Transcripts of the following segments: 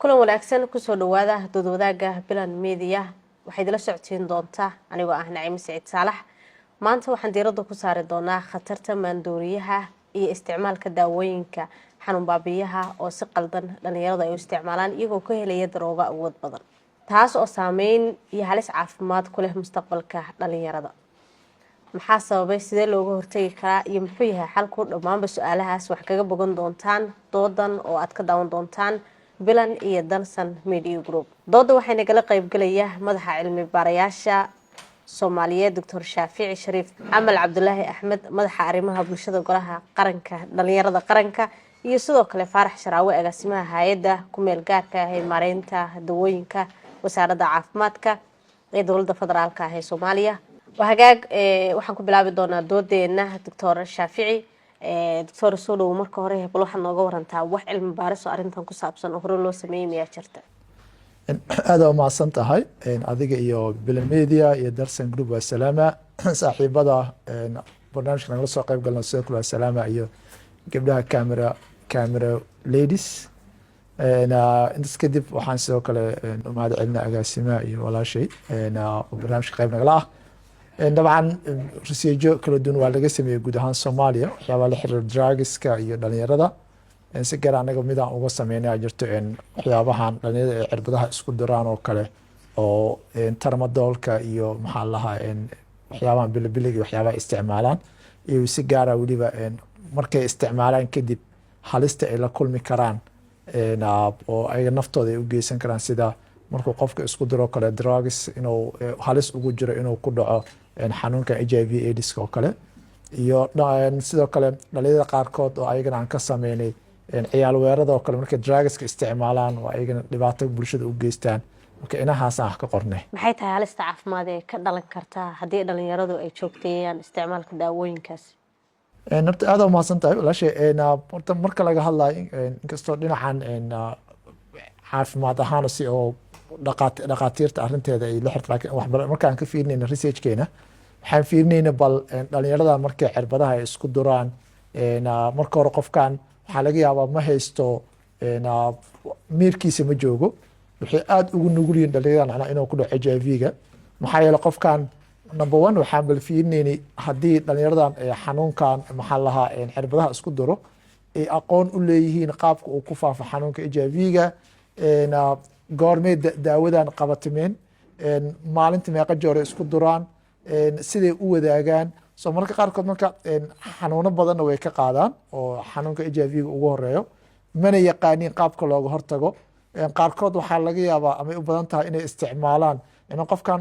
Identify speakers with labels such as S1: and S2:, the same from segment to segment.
S1: kulan wanaagsan kusoo dhawaada dood wadaaga Bilan Media waxay idila socodsiin doontaa anigoo ah Naciim Saciid Saalax. Maanta waxaan diiradda ku saari doonaa khatarta maandooriyaha iyo isticmaalka daawooyinka xanuun baabi'iyaha oo si qaldan dhalinyarada ay u isticmaalaan iyagoo ka helaya darooga awood badan, taas oo saameyn iyo halis caafimaad ku leh mustaqbalka dhalinyarada. maxaa sababay, sidee looga hortagi karaa, iyo muxuu yahay xalku? dhammaanba su'aalahaas wax kaga bogan doontaan doodan oo aad ka daawan doontaan Bilan iyo Dalsan Media Group. dooda waxay nagala qayb galaya madaxa cilmi baarayaasha Soomaaliyeed Dr. Shaafici Shariif, Amal Cabdullaahi Axmed, madaxa arrimaha bulshada golaha qaranka dhalinyarada qaranka, iyo sidoo kale Faarax Sharaawe, agaasimaha hay'adda ku meel gaarka ah ee maareynta dawooyinka wasaaradda caafimaadka ee dowladda federaalka ah ee Soomaaliya. وهجاج waxaan ku bilaabi doonaa doodeena Dr. Shaafici. Dr. Sulu marka hore bal waxaan nooga warantaa wax cilmi baaris oo arintan ku saabsan oo hore loo sameeyay jirta.
S2: aad u mahadsan tahay adiga iyo Bilan Media iyo Dalsan Group waa salaama saaxiibada barnaamijka nagala soo qayb galno sidoo kale waa salaama iyo gabdhaha camera ladies intaas kadib waxaan sidoo kale u mahad celinaa agaasimaha iyo walaashay barnaamijka qayb nagala ah. dabcan research kala duwan waa laga sameeyay guud ahaan Soomaaliya waxyaabo la xiriira drugska iyo dhalinyarada si gaar ah anaga mid aan uga sameynay jirto waxyaabahan dhalinyarada ee cirbadaha isku diraan oo kale oo tramadolka iyo maxaa lahaa waxyaabahan bilbiliga iyo waxyaabaha isticmaalaan iyo si gaar ah waliba markay isticmaalaan kadib halista ay la kulmi karaan oo ay naftooda ay u geysan karaan sida markuu qofka isku diro kale drugs inuu halis ugu jiro inuu ku dhaco xanuunka HIV/AIDS oo kale iyo sidoo kale dhalinyarada qaarkood oo ayagana aan ka sameynay ciyaal weerarada oo kale markay drugska isticmaalaan oo ayagana dhibaato bulshada u geystaan. marka inahaas aan ka qornay
S1: maxay tahay halista caafimaad ee ka dhalan karta haddii dhalinyaradu ay joogteeyaan isticmaalka daawooyinkaas?
S2: nabta aad u mahadsan tahay walaashay horta marka laga hadlayo inkastoo dhinacan caafimaad ahaan si oo dhaqaatiirta arinteeda ay la xirtaan markaan ka fiirinayna researchkeena waxaan fiirinayna bal dhalinyarada markay cirbadaha ay isku duraan marka hore qofkan waxaa laga yaabaa ma haysto miirkiisa ma joogo, waxay aad ugu nugul yihiin dhalinyarada inuu ku dhaco HIV-ga. maxaa yeele qofkan number one waxaan bal fiirinaynay haddii dhalinyaradan xanuunkan maxaa lahaa cirbadaha isku duro ay aqoon u leeyihiin qaabka uu ku faafo xanuunka HIV-ga, goormee daawadan qabatimeen, maalinta meeqa jeer ay isku duraan, siday u wadaagaan. soo marka qaarkood marka xanuuno badanna way ka qaadaan oo xanuunka HIV-ga ugu horeeyo mana yaqaaniin qaabka looga hortago. qaarkood waxaa laga yaabaa ama u badan tahay inay isticmaalaan in qofkan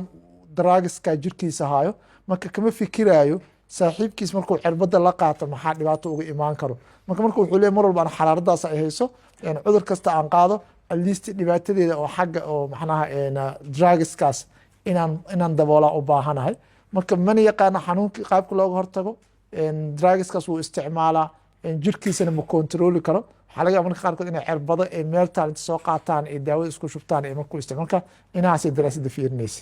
S2: drugska jirkiisa hayo marka kama fikiraayo saaxiibkiis markuu cirbada la qaato maxaa dhibaato uga imaan karo. marka wuxuu leeyahay mar walba xalaaradaas ay hayso cudur kasta aan qaado at least dhibaatadeeda oo xagga oo maxnaha drugskaas inaan daboolaa u baahanahay. marka mana yaqaana xanuunkii qaabka looga hortago, drugskaas wuu isticmaalaa jirkiisana ma kontrooli karo. waxaa laga yaaba marka qaarkood inay cirbado ay meel taalint soo qaataan ay daawada isku shubtaan ee markuu isticmaal. marka inahaasay daraasadda fiirinaysa.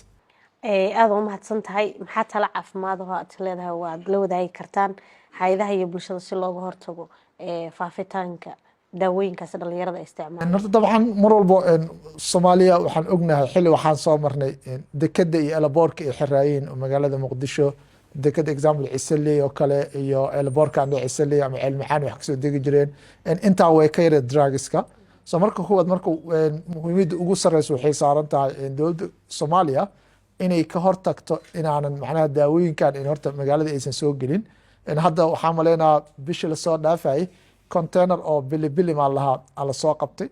S1: aad u mahadsan tahay. maxaa tala caafimaad oo aad leedahay waad la wadaagi kartaan hay'adaha iyo bulshada si looga hortago faafitaanka daawooyinkaas dhalinyarada isticmaalaan?
S2: horta dabcan mar walba Soomaaliya waxaan ognahay xilli waxaan soo marnay dekada iyo elaboorka ay xiraayeen magaalada Muqdisho. dekada example Cisaley oo kale iyo elaboorka aan Cisaley ama Cilmicaan wax kasoo degi jireen intaa way ka yareen drugska. soo marka kuwaad marka muhiimada ugu sareyso waxay saaran tahay dowladda Soomaaliya inay ka hortagto inaanan macnaha daawooyinkan in horta magaalada aysan soo gelin. hadda waxaan maleynayaa bishii la soo dhaafay container oo bilibili ma laha ala soo qabtay.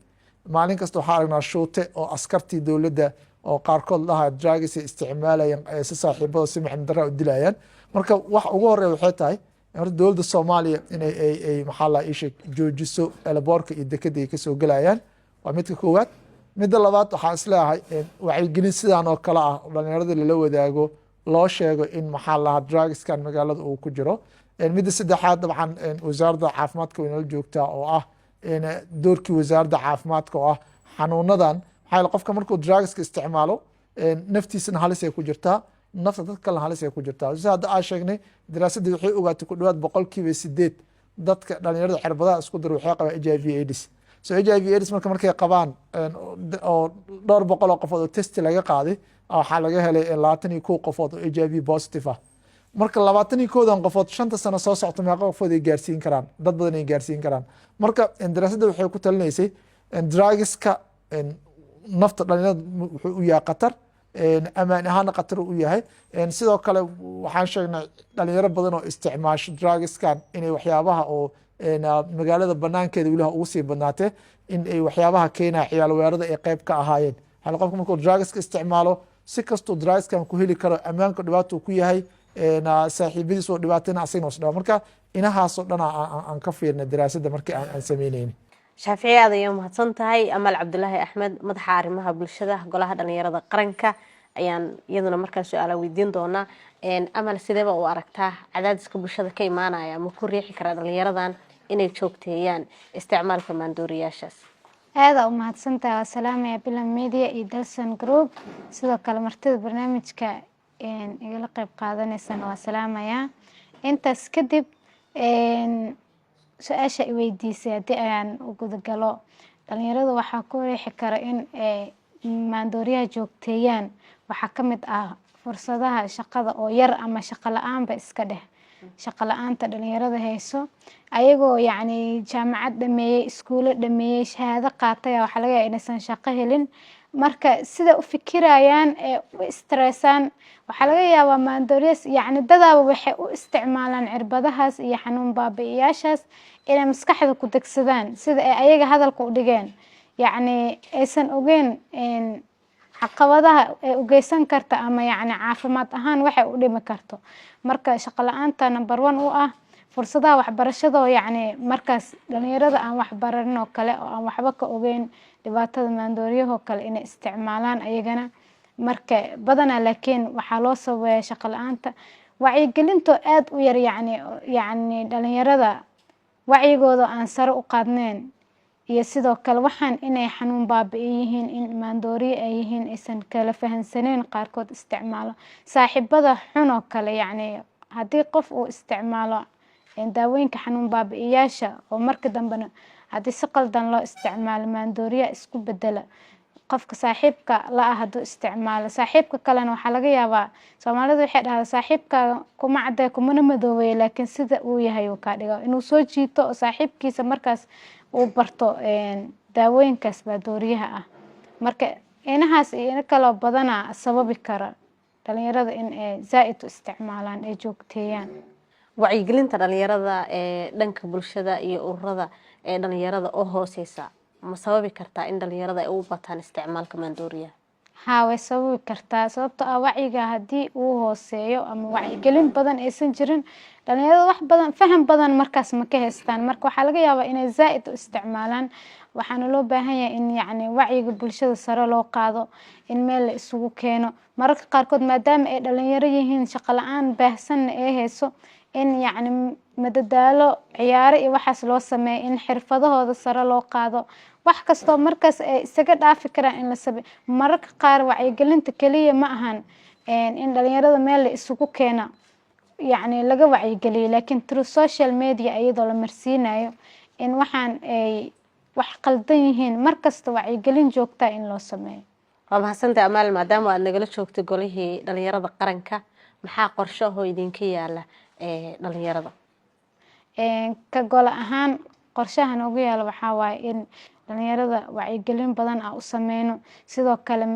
S2: maalin kasta waxaan aragnaa shuute oo askartii dowladda oo qaarkood laha drugs isticmaalayaan si saaxiibada si macna darro u dilayaan. marka wax ugu horeeya waxay tahay horta dowladda Soomaaliya inay ay maxaa la isha joojiso elaboorka iyo dekada ay ka soo galayaan. waa midka koowaad. midda labaad waxaan isleeyahay wacyigelin sidaan oo kale ah dhalinyarada lala wadaago loo sheego in maxaa lahaa drugskan magaalada uu ku jiro. midda saddexaad dabcan wasaaradda caafimaadka way nala joogtaa oo ah doorkii wasaaradda caafimaadka oo ah xanuunadan maxaa qofka markuu drugska isticmaalo naftiisana halis ay ku jirtaa, nafta dad kalena halis ay ku jirtaa. sida hadda aan sheegnay daraasadii waxay ogaatay ku dhawaad 8% dadka dhalinyarada cirbadaha isku diro waxay qabaan HIV/AIDS. so HIV AIDS markay qabaan oo dhowr boqol oo qofood oo testi laga qaaday waxaa laga helay 21 qofood oo HIV positive ah. marka 21 qofood 5 sano soo socota meeqa qofood ay gaarsiin karaan, dad badan ay gaarsiin karaan. marka daraasadda waxay ku talinaysay drugska nafta dhalinyarada wuxuu u yahay khatar, amaan ahaana khatar u yahay. sidoo kale waxaan sheegnay dhalinyaro badan oo isticmaasho drugskan inay waxyaabaha oo magaalada banaankeeda weliha ugu sii badnaatee in ay waxyaabaha keenaya ciyaal weerarada ay qayb ka ahaayeen. hal qofka markuu drugska isticmaalo si kastuu drugskan ku heli karo, ammaanka dhibaato ku yahay, saaxiibadiis oo dhibaatayna asagna is dhawa. marka inahaasoo dhan aan ka fiirnay daraasadda markii aan sameynayni.
S1: shaafici aad ayay mahadsan tahay. Amal Cabdulaahi Axmed, madaxa arrimaha bulshada golaha dhalinyarada qaranka, ayaan iyaduna markaan su-aala weydiin doonaa. Amal, sideeba u aragtaa cadaadiska bulshada ka imaanaya ma ku riixi kara dhalinyaradan inay joogteeyaan isticmaalka maandooriyaashaas?
S3: aada u mahadsantahay. waa salaamaya Bilan Media iyo Dalsan Group, sidoo kale martida barnaamijka igala qayb qaadanaysana waa salaamaya. intaas kadib su-aasha i weydiisay haddii ayaan u gudagalo, dhalinyarada waxaa ku riixi kara in maandooriyaha joogteeyaan. waxaa ka mid ah fursadaha shaqada oo yar ama shaqo la-aanba iska dheh. shaqo la-aanta dhalinyarada hayso ayagoo yacni jaamacad dhameeyey, iskuulo dhameeyey, shahaado qaatay, waxaa laga yaabaa inaysan shaqo helin. marka sida u fikirayaan ee u stressaan, waxaa laga yaabaa maandooriyas yacni dadaaba waxay u isticmaalaan cirbadahaas iyo xanuun baabi'iyaashaas inay maskaxda ku degsadaan, sida ay ayaga hadalka u dhigeen. yacni aysan ogeyn caqabadaha ay u geysan karta ama yacni caafimaad ahaan waxay u dhimi karto. marka shaqo la-aanta number 1 u ah. fursadaha waxbarashada oo yacni markaas dhalinyarada aan waxbaranin oo kale oo aan waxba ka ogeyn dhibaatada maandooriyahoo kale inay isticmaalaan ayagana. marka badanaa laakiin waxaa loo sababeeya shaqo la-aanta. wacyigelintoo aad u yar yacni dhalinyarada wacyigooda aan sare u qaadneen, iyo sidoo kale waxaan inay xanuun baabi'i yihiin, in maandooriye ay yihiin aysan kala fahansaneen, qaarkood isticmaalo saaxiibada xun oo kale. yacni haddii qof uu isticmaalo daawooyinka xanuun baabi'iyaasha oo marka dambena haddii si qaldan loo isticmaalo maandooriya isku bedela, qofka saaxiibka la ah hadduu isticmaalo, saaxiibka kalena waxaa laga yaabaa, soomaalida waxay dhahdaa saaxiibkaaga kuma cadday kumana madoobeeye, laakiin sida uu yahay uu kaa dhigo, inuu soo jiito oo saaxiibkiisa markaas uu barto daawooyinkaas maandooriyaha ah. marka inahaas iyo ina kaloo badana sababi kara dhalinyarada in ay zaa'id u isticmaalaan, ay joogteeyaan.
S1: wacyigelinta dhalinyarada ee dhanka bulshada iyo ururada ee dhalinyarada oo hooseysa ma sababi kartaa in dhalinyarada ay u bataan isticmaalka maandooriyaha?
S3: haa, way sababi kartaa. sababtoo ah wacyiga haddii uu hooseeyo ama wacyigelin badan aysan jirin, dhalinyarada wax badan faham badan markaas ma ka haystaan. marka waxaa laga yaabaa inay zaa'id u isticmaalaan. waxaana loo baahan yahay in yacni wacyiga bulshada sare loo qaado, in meel la isugu keeno. mararka qaarkood maadaama ay dhalinyaro yihiin, shaqo la-aan baahsanna ay hayso, in yacni madadaalo, ciyaaro iyo waxaas loo sameeyo, in xirfadahooda sare loo qaado. wax kastoo markaas ay isaga dhaafi karaan in la sameeyo. mararka qaar wacyigelinta keliya ma ahan in dhalinyarada meel la isugu keena yacni laga wacyigeliyo, laakiin through social media iyadoo la marsiinayo in waxaan ay wax qaldan yihiin, markasta wacyigelin joogtaa in loo sameeyo.
S1: waa mahadsantahay Amal, maadaama aad nagala joogtay golihii dhalinyarada qaranka, maxaa qorshahoo idinka yaala dhalinyarada?
S3: ka golo ahaan qorshaha noogu yaala waxaa waaye in dhalinyarada wacyigelin badan aan u sameyno, sidoo kale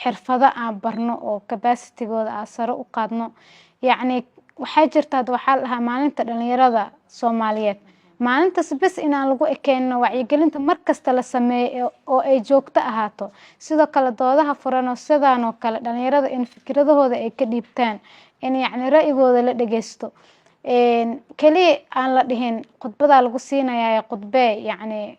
S3: xirfado aan barno oo capacitigooda aan sare u qaadno. yacni waxaa jirta hadda waxaa la dhahaa maalinta dhalinyarada Soomaaliyeed. maalintaas bes inaan lagu ekeenno wacyigelinta markasta la sameeyo oo ay joogto ahaato. sidoo kale doodaha furan oo sidaan oo kale dhalinyarada in fikradahooda ay ka dhiibtaan, in yacni ra'yigooda la dhageysto. keliya aan la dhihin khudbadaa lagu siinayaa khudbee, yacni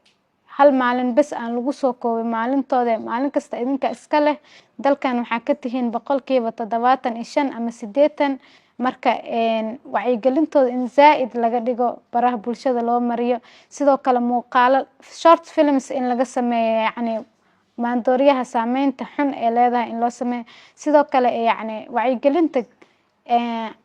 S3: hal maalin bes aan lagu soo koobay maalintooda. maalin kasta idinka iska leh. dalkan waxaa ka tihiin 75% ama 80%. marka wacyigelintooda in zaa'id laga dhigo, baraha bulshada loo mariyo. sidoo kale muuqaalo short films in laga sameeyo, yacni maandooriyaha saameynta xun ee leedahay in loo sameeyo. sidoo kale yacni wacyigelinta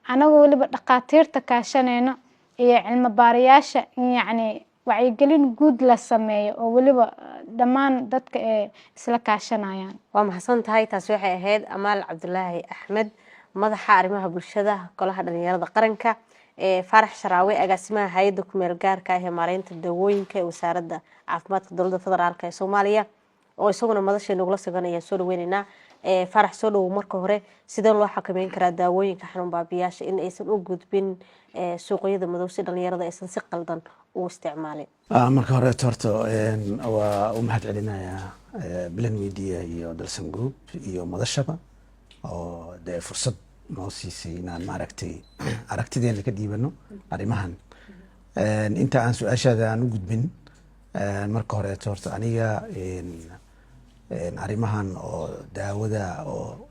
S3: anagoo weliba dhaqaatiirta kaashanayno iyo cilmi baarayaasha in yacni wacyigelin guud la sameeyo oo waliba dhammaan dadka ee isla kaashanayaan.
S1: waa mahadsan tahay. taasi waxay ahayd Amaal Cabdulaahi Axmed, madaxa arrimaha bulshada golaha dhalinyarada qaranka, Faarax Sharaawe agaasimaha hay'adda ku meel gaarka ah ee maareynta dawooyinka ee wasaaradda caafimaadka dowladda federaalka ee Soomaaliya oo isaguna madasheena ugula suganaya soo dhaweynaynaa. Faarax, soo dhawow. marka hore sidee loo xakameyn karaa daawooyinka xanuun baabiyaasha in aysan u gudbin suuqyada madow si dhalinyarada aysan si qaldan u isticmaalin?
S4: marka hore horta waa u mahad celinayaa Bilan Media iyo Dalsan Group iyo madashaba oo fursad noo siisay inaan maaragtay aragtideena ka dhiibano arrimahan. inta aan su'aashaada aan u gudbin, marka hore horta aniga arrimahan oo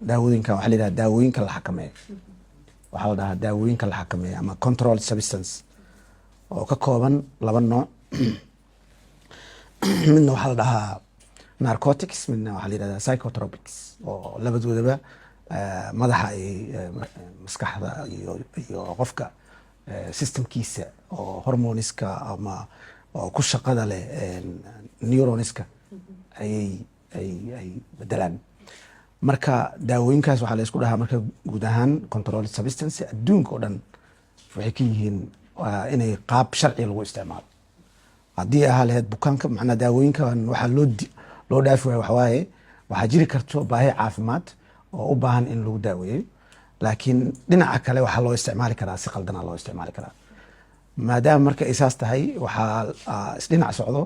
S4: daawooyinka waxa la yiraahdaa daawooyinka la xakameeyo, waxaa la dhahaa daawooyinka la xakameeyo ama controlled substance oo ka kooban laba nooc. midna waxaa la dhahaa narcotics, midna waxaa la yirahdaa psychotropics oo labadoodaba madaxa ay maskaxda iyo qofka systemkiisa oo hormoniska ama oo ku shaqada leh neuroniska ay bedelaan. marka daawooyinkaas waxaa la isku dhahaa marka guud ahaan controlled substance adduunka oo dhan waxay ka yihiin inay qaab sharci lagu isticmaalo. haddii ahaa lahayd bukaanka, macnaa daawooyinkan waxaa loo dhaafi waayo waxawaaye waxaa jiri karto baahi caafimaad oo u baahan in lagu daaweeyo, laakiin dhinaca kale waxaa loo isticmaali karaa si qaldana loo isticmaali karaa. maadaama marka ay saas tahay waxaa isdhinac socdo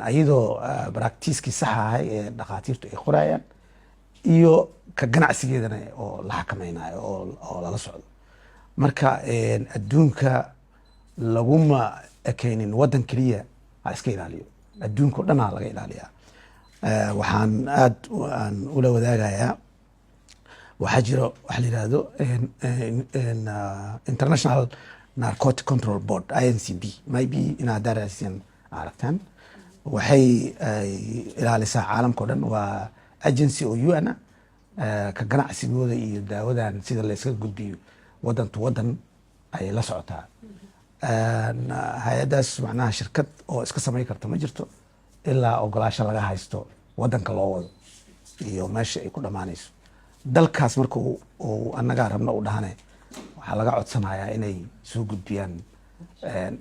S4: ayadoo baractiiskii saxa ahay ee dhakhaatiirtu ay qorayaan iyo ka ganacsigeedana oo la xakameynayo oo lala socdo. marka adduunka laguma ekeynin wadan keliya ha iska ilaaliyo, adduunka oo dhan laga ilaaliyaa. waxaan aad aan ula wadaagayaa waxaa jiro waxa la yiraahdo International Narcotic Control Board, INCB, maybe inaad daraasan aragtaan. waxay ilaalisaa caalamka oo dhan, waa agency oo UN ka ganacsigooda iyo daawadan sida la iska gudbiyo wadan to wadan ay la socotaa. hay-adaas macnaha shirkad oo iska samayn karta ma jirto ilaa ogolaasho laga haysto wadanka loo wado iyo meesha ay ku dhamaanayso. dalkaas marka uu annaga rabno u dhahane waxaa laga codsanayaa inay soo gudbiyaan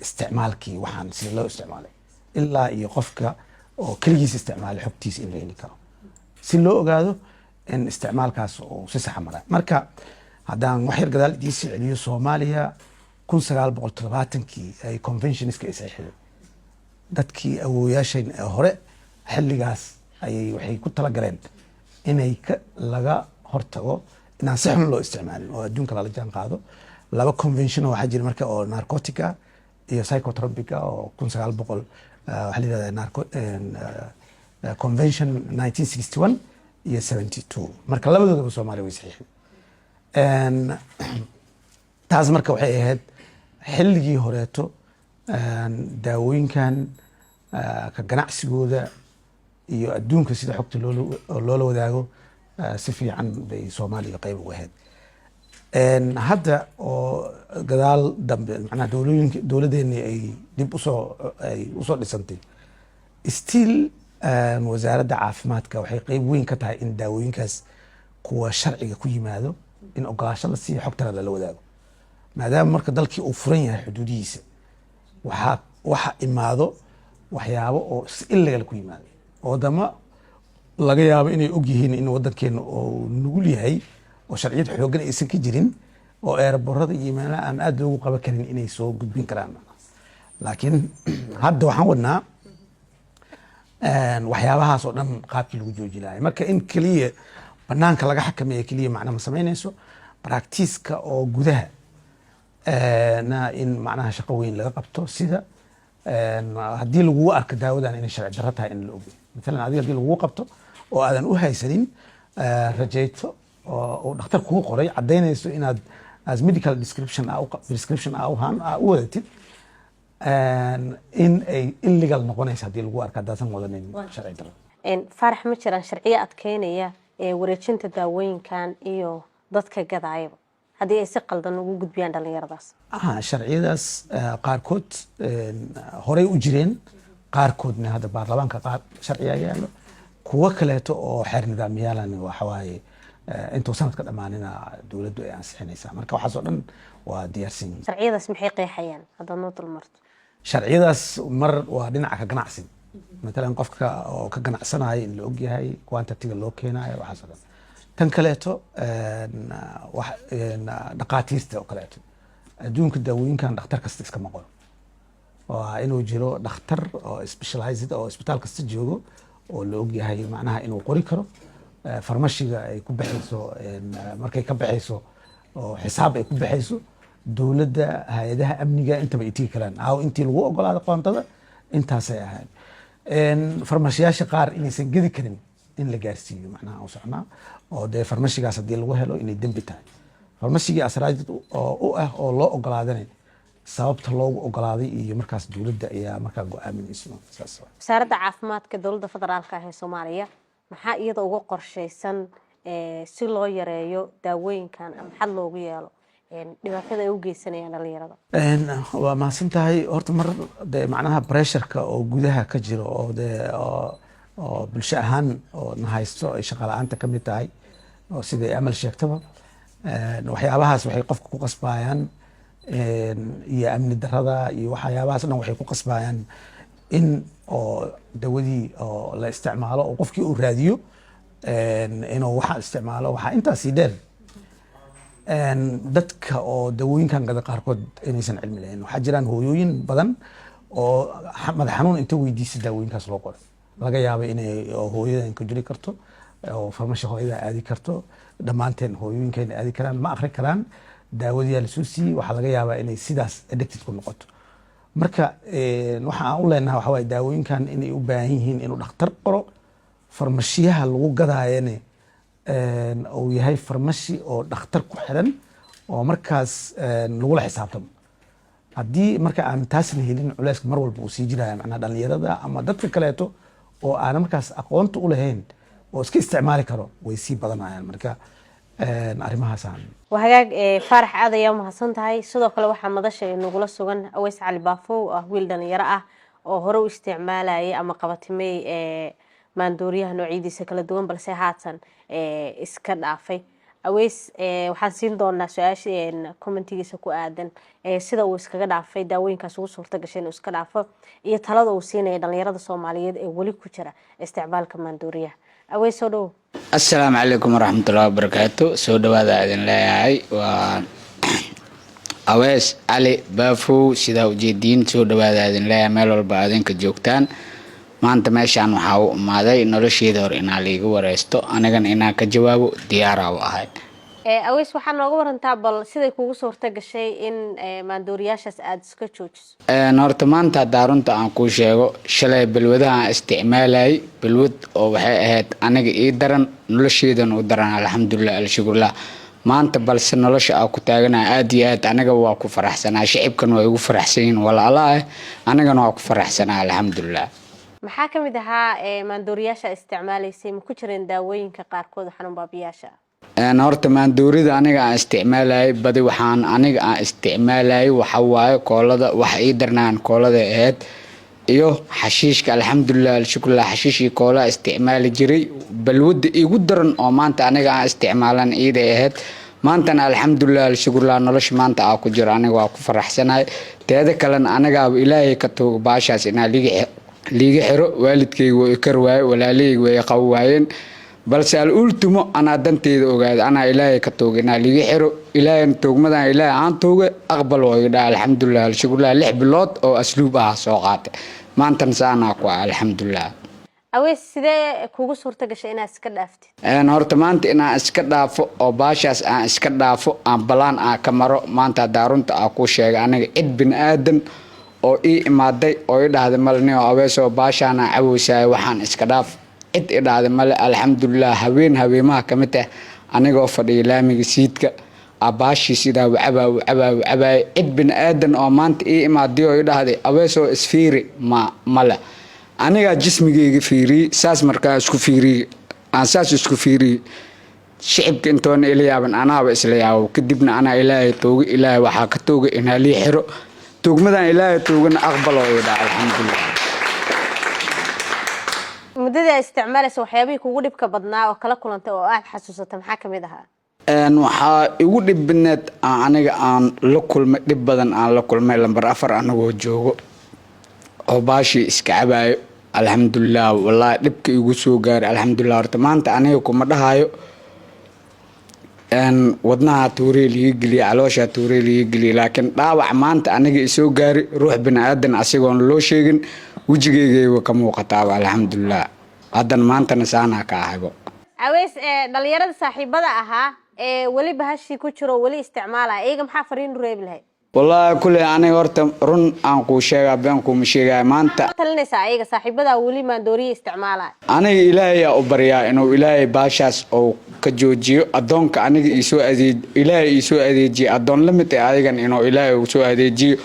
S4: isticmaalkii waxaan sida loo isticmaalay ilaa iyo qofka oo keligiis isticmaalay xogtiisa in la heli karo si loo ogaado in isticmaalkaas uu si sax maray. marka haddaan wax yar gadaal idiin sii celiyo, Soomaaliya 1970kii ay conventionska ay saxiixday. dadkii awooyaasheen hore xilligaas waxay ku talagaleen inay laga hortago inaan si xun loo isticmaalin oo adduunka lala jaan qaado. laba convention waxaa jira marka oo narcotica iyo psychotropica oo 1900 waxaa la yiraahdaa convention 1961 iyo 72. marka labadoodaba Soomaaliya way saxiixday. taas marka waxay ahayd xilligii horeeto daawooyinkan ka ganacsigooda iyo adduunka sida xogta loola wadaago si fiican bay Soomaaliya qayb uga ahayd. hadda oo gadaal dambe macnaha dowladeena ay dib usoo dhisantay, still wasaaradda caafimaadka waxay qayb weyn ka tahay in daawooyinkaas kuwa sharciga ku yimaado in ogolaasho la siiyo, xogtana lala wadaago. maadaama marka dalkii uu furan yahay xuduudihiisa, waxa imaado waxyaabo oo illegal ku yimaado. wadamo laga yaabo inay og yihiin in wadankeena oo nugul yahay oo sharciyad xooggan aysan ka jirin oo airborada iyo meelaha aan aad loogu qaban karin inay soo gudbin karaan. laakiin hadda waxaan wadnaa waxyaabahaas oo dhan qaabkii lagu jooji lahay. marka in keliya banaanka laga xakameeyo keliya macna ma samaynayso. practice-ka oo gudaha in macnaha shaqo weyn laga qabto, sida haddii lagugu arko daawadan inay sharci darro tahay in la ogeyo. maalan adiga haddii lagugu qabto oo aadan u haysanin rajayto oo dhakhtar kugu qoray caddaynayso inaad as medical prescription u wadatid, in ay illegal noqonayso haddii lagu arko haddaasan wadanin sharci darro.
S1: Faarax, ma jiraan sharciyo adkeynaya wareejinta daawooyinkan iyo dadka gadaayaba haddii ay si qaldan ugu gudbiyaan dhalinyaradaas?
S4: sharciyadaas qaarkood horey u jireen, qaarkoodna hadda baarlamaanka qaar sharciga yaalo, kuwo kaleeto oo xeer nidaamyaalan waxa waaye intuu sanadka dhammaanina dowladdu ay ansixinaysaa. marka waxaas oo dhan waa diyaarsan yihiin.
S1: sharciyadaas maxay qeexayaan haddaad noo dulmarto?
S4: sharciyadaas mar waa dhinaca ka ganacsiga, matalan qofka oo ka ganacsanayo in la ogyahay quantity-ga loo keenayo waxaas oo dhan. tan kaleeto dhaqaatiirta oo kaleeto, adduunka daawooyinkan dhakhtar kasta iskama qoro, waa inuu jiro dhakhtar oo specialized oo isbitaal kasta joogo oo la ogyahay macnaha inuu qori karo. farmashiga ay ku baxayso markay ka baxayso oo xisaab ay ku baxayso, dowladda hay-adaha amniga intaba ay tigi karaan aaw intii lagu ogolaado qoontada intaasay ahayd. farmashiyaasha qaar inaysan gedi karin in la gaarsiiyo macnaha u socnaa, oo dee farmashigaas haddii lagu helo inay dembi tahay. farmashigii asraajid oo u ah oo loo ogolaadanay sababta loogu ogolaaday iyo markaas dowladda ayaa markaa go-aaminayso.
S1: wasaaradda caafimaadka dowladda federaalka ah ee Soomaaliya maxaa iyada uga qorshaysan si loo yareeyo daawooyinkan ama xad loogu yeelo dhibaatada ay u geysanayaan dhalinyarada?
S4: waa mahadsan tahay. horta mar dee macnaha pressureka oo gudaha ka jiro oo dee oo bulsho ahaan oo na haysto ay shaqo la-aanta ka mid tahay, oo siday amal sheegtaba waxyaabahaas waxay qofka ku qasbayaan, iyo amni darada iyo waxyaabahaas dhan waxay ku qasbayaan in oo dawadii oo la isticmaalo oo qofkii uu raadiyo inuu waxa isticmaalo. waxaa intaasii dheer dadka oo dawooyinkan gada qaarkood inaysan cilmi lahayn. waxaa jiraan hooyooyin badan oo madax xanuun inta weydiisa daawooyinkaas loo qoray, laga yaabo inay hooyadan ka jiri karto oo farmashi hooyada aadi karto, dhammaanteen hooyooyinkayna aadi karaan, ma akhri karaan, daawadiyaa lasoo siiyey, waxaa laga yaabaa inay sidaas addicted ku noqoto. marka waxa aan u leenahay waxa waaye daawooyinkan inay u baahan yihiin inuu dhakhtar qoro, farmashiyaha lagu gadaayane uu yahay farmashi oo dhakhtar ku xiran oo markaas lagula xisaabtamo. haddii marka aan taas la helin culayska mar walba uu sii jiraya macnaha dhalinyarada ama dadka kaleeto oo aan markaas aqoonta u lahayn oo iska isticmaali karo way sii badanayaan. marka arrimahaasaan
S1: wahagaag faarax aad ayaa mahadsan tahay. sidoo kale waxaa madasha nagula sugan Aweys Cali Baafow ah, wiil dhalinyaro ah oo hore u isticmaalayay ama qabatimay maandooriyaha noocyadiisa kala duwan balse haatan iska dhaafay. Aweys waxaan siin doonaa su-aasha commentigiisa ku aadan sida uu iskaga dhaafay daawooyinkaas ugu suurta gashay inuu iska dhaafo iyo talada uu siinaya dhalinyarada Soomaaliyeed ee weli ku jira isticmaalka maandooriyaha. Aweys soo dhow.
S5: Assalaamu calaykum waraxmatullaahi wabarakaatu. soo dhawaada idin leeyahay, waa Aweys Cali Baafow. sidaa ujeediin soo dhawaada idin leeyahay meel walba adinka joogtaan. maanta meeshaan waxaa u imaaday nolosheeda hore inaa liiga wareysto, anigana inaan ka jawaabo diyaaraa u ahay.
S1: Aweys waxaa nooga warantaa bal siday kugu suurta gashay in maandooriyaashaas aad iska joojiso?
S5: horta maanta haddaa runta aan kuu sheego, shalay balwadaha aan isticmaalayay balwad oo waxay ahayd aniga ii daran, nolosheedana u daran, alxamdulilah alshukurlah. maanta balse nolosha aan ku taaganahay aad iyo aad aniga waa ku faraxsanaa, shicibkan waa igu faraxsan yihiin walaalaha, anigana waa ku faraxsanaa alxamdulilah.
S1: maxaa ka mid ahaa maandooriyaasha isticmaalaysay? ma ku jireen daawooyinka qaarkood xanuun baabiyaasha?
S5: horta maandoorida aniga aan isticmaalayay badi waxaan aniga aan isticmaalayay waxa waaye koolada, waxa ii darnaan koolada ahayd iyo xashiishka. alxamdulilah alshukurlah, xashiishii koolaa isticmaali jiray. balwada igu daran oo maanta aniga aan isticmaalan iiday ahayd. maantana alxamdulilah alshukurlah nolosha maanta aan ku jiro aniga waa ku faraxsanahay. teeda kalena anigaaba ilaahay ka toogo baashaas inaa liiga xiro. waalidkayga way kar waaye, walaalahayga way qaw waayeen, balse al-ultimo anaa danteeda ogaada, anaa ilaahay ka tooga inaa liiga xiro. ilaahayna toogmadan ilaahay aan tooga aqbal oo iga dhaha alxamdulilah alshukurlah. 6 bilood oo asluub ah soo qaatay, maantana saanaa ku ah alxamdulilah.
S1: Aweys sidee kugu suurta gashay inaad iska dhaaftid?
S5: horta maanta inaan iska dhaafo oo baashaas aan iska dhaafo aan balaan aan ka maro, maanta haddaa runta aan kuu sheegay aniga cid bini aadan oo ii imaaday oo ii dhahday malni oo Aweys oo baashaan aan caweysaay waxaan iska dhaaf, cid ii dhahday male. alxamdulilah habeenaha ka mid ah anigoo fadhiya laamiga siidka abaashii sidaa wacabaa cid bini aadan oo maanta ii imaaday oo ii dhahday Aweys oo isfiiri male. aniga jismigeyga fiiriyey, saas markaa isku fiiriyey, aan saas isku fiiriyey shicibka intoona ila yaaban anaaba isla yaabo kadibna anaa ilaahay tooga ilaahay waxaa ka tooga inaa lii xiro tuugmadan ilaahay toogana aqbalo ay dhaca alxamdulillah.
S1: muddada isticmaalaysa waxyaabihii kugu dhibka badnaa oo kala kulantay oo aad xasuusata maxaa kamid ahaa?
S5: waxaa igu dhib badneed aniga aan la kulmay dhib badan aan la kulmay lambar 4 anagoo joogo oo baashi iska cabaayo alxamdulillah wallahi dhibka igu soo gaaray alxamdulillah horta maanta aniga kuma dhahayo wadnaha tuurey liga geliya caloosha tuurey liga geliya laakiin dhaawac maanta aniga isoo gaaray ruux bini'aadan asigoon loo sheegin wejigayga ka muuqataa alxamdulillah hadan maantana saana ka ahaybo.
S1: Aweys dhalinyarada saaxiibada ahaa wali bahashi ku jiro wali isticmaalay iyaga maxaa fariin u reebi lahayd?
S5: والله كل أنا ورت رن أنكو شيء بينكو مشيء ما أنت
S1: تلنا سايق صاحبة ولي ما دوري استعمالها
S5: أنا إلهي أبريا إنه إلهي باشاس أو كجوجي أدونك أنا يسوع أزيد إلهي يسوع أزيد جي أدون لمت أيضا إنه إلهي يسوع أزيد جي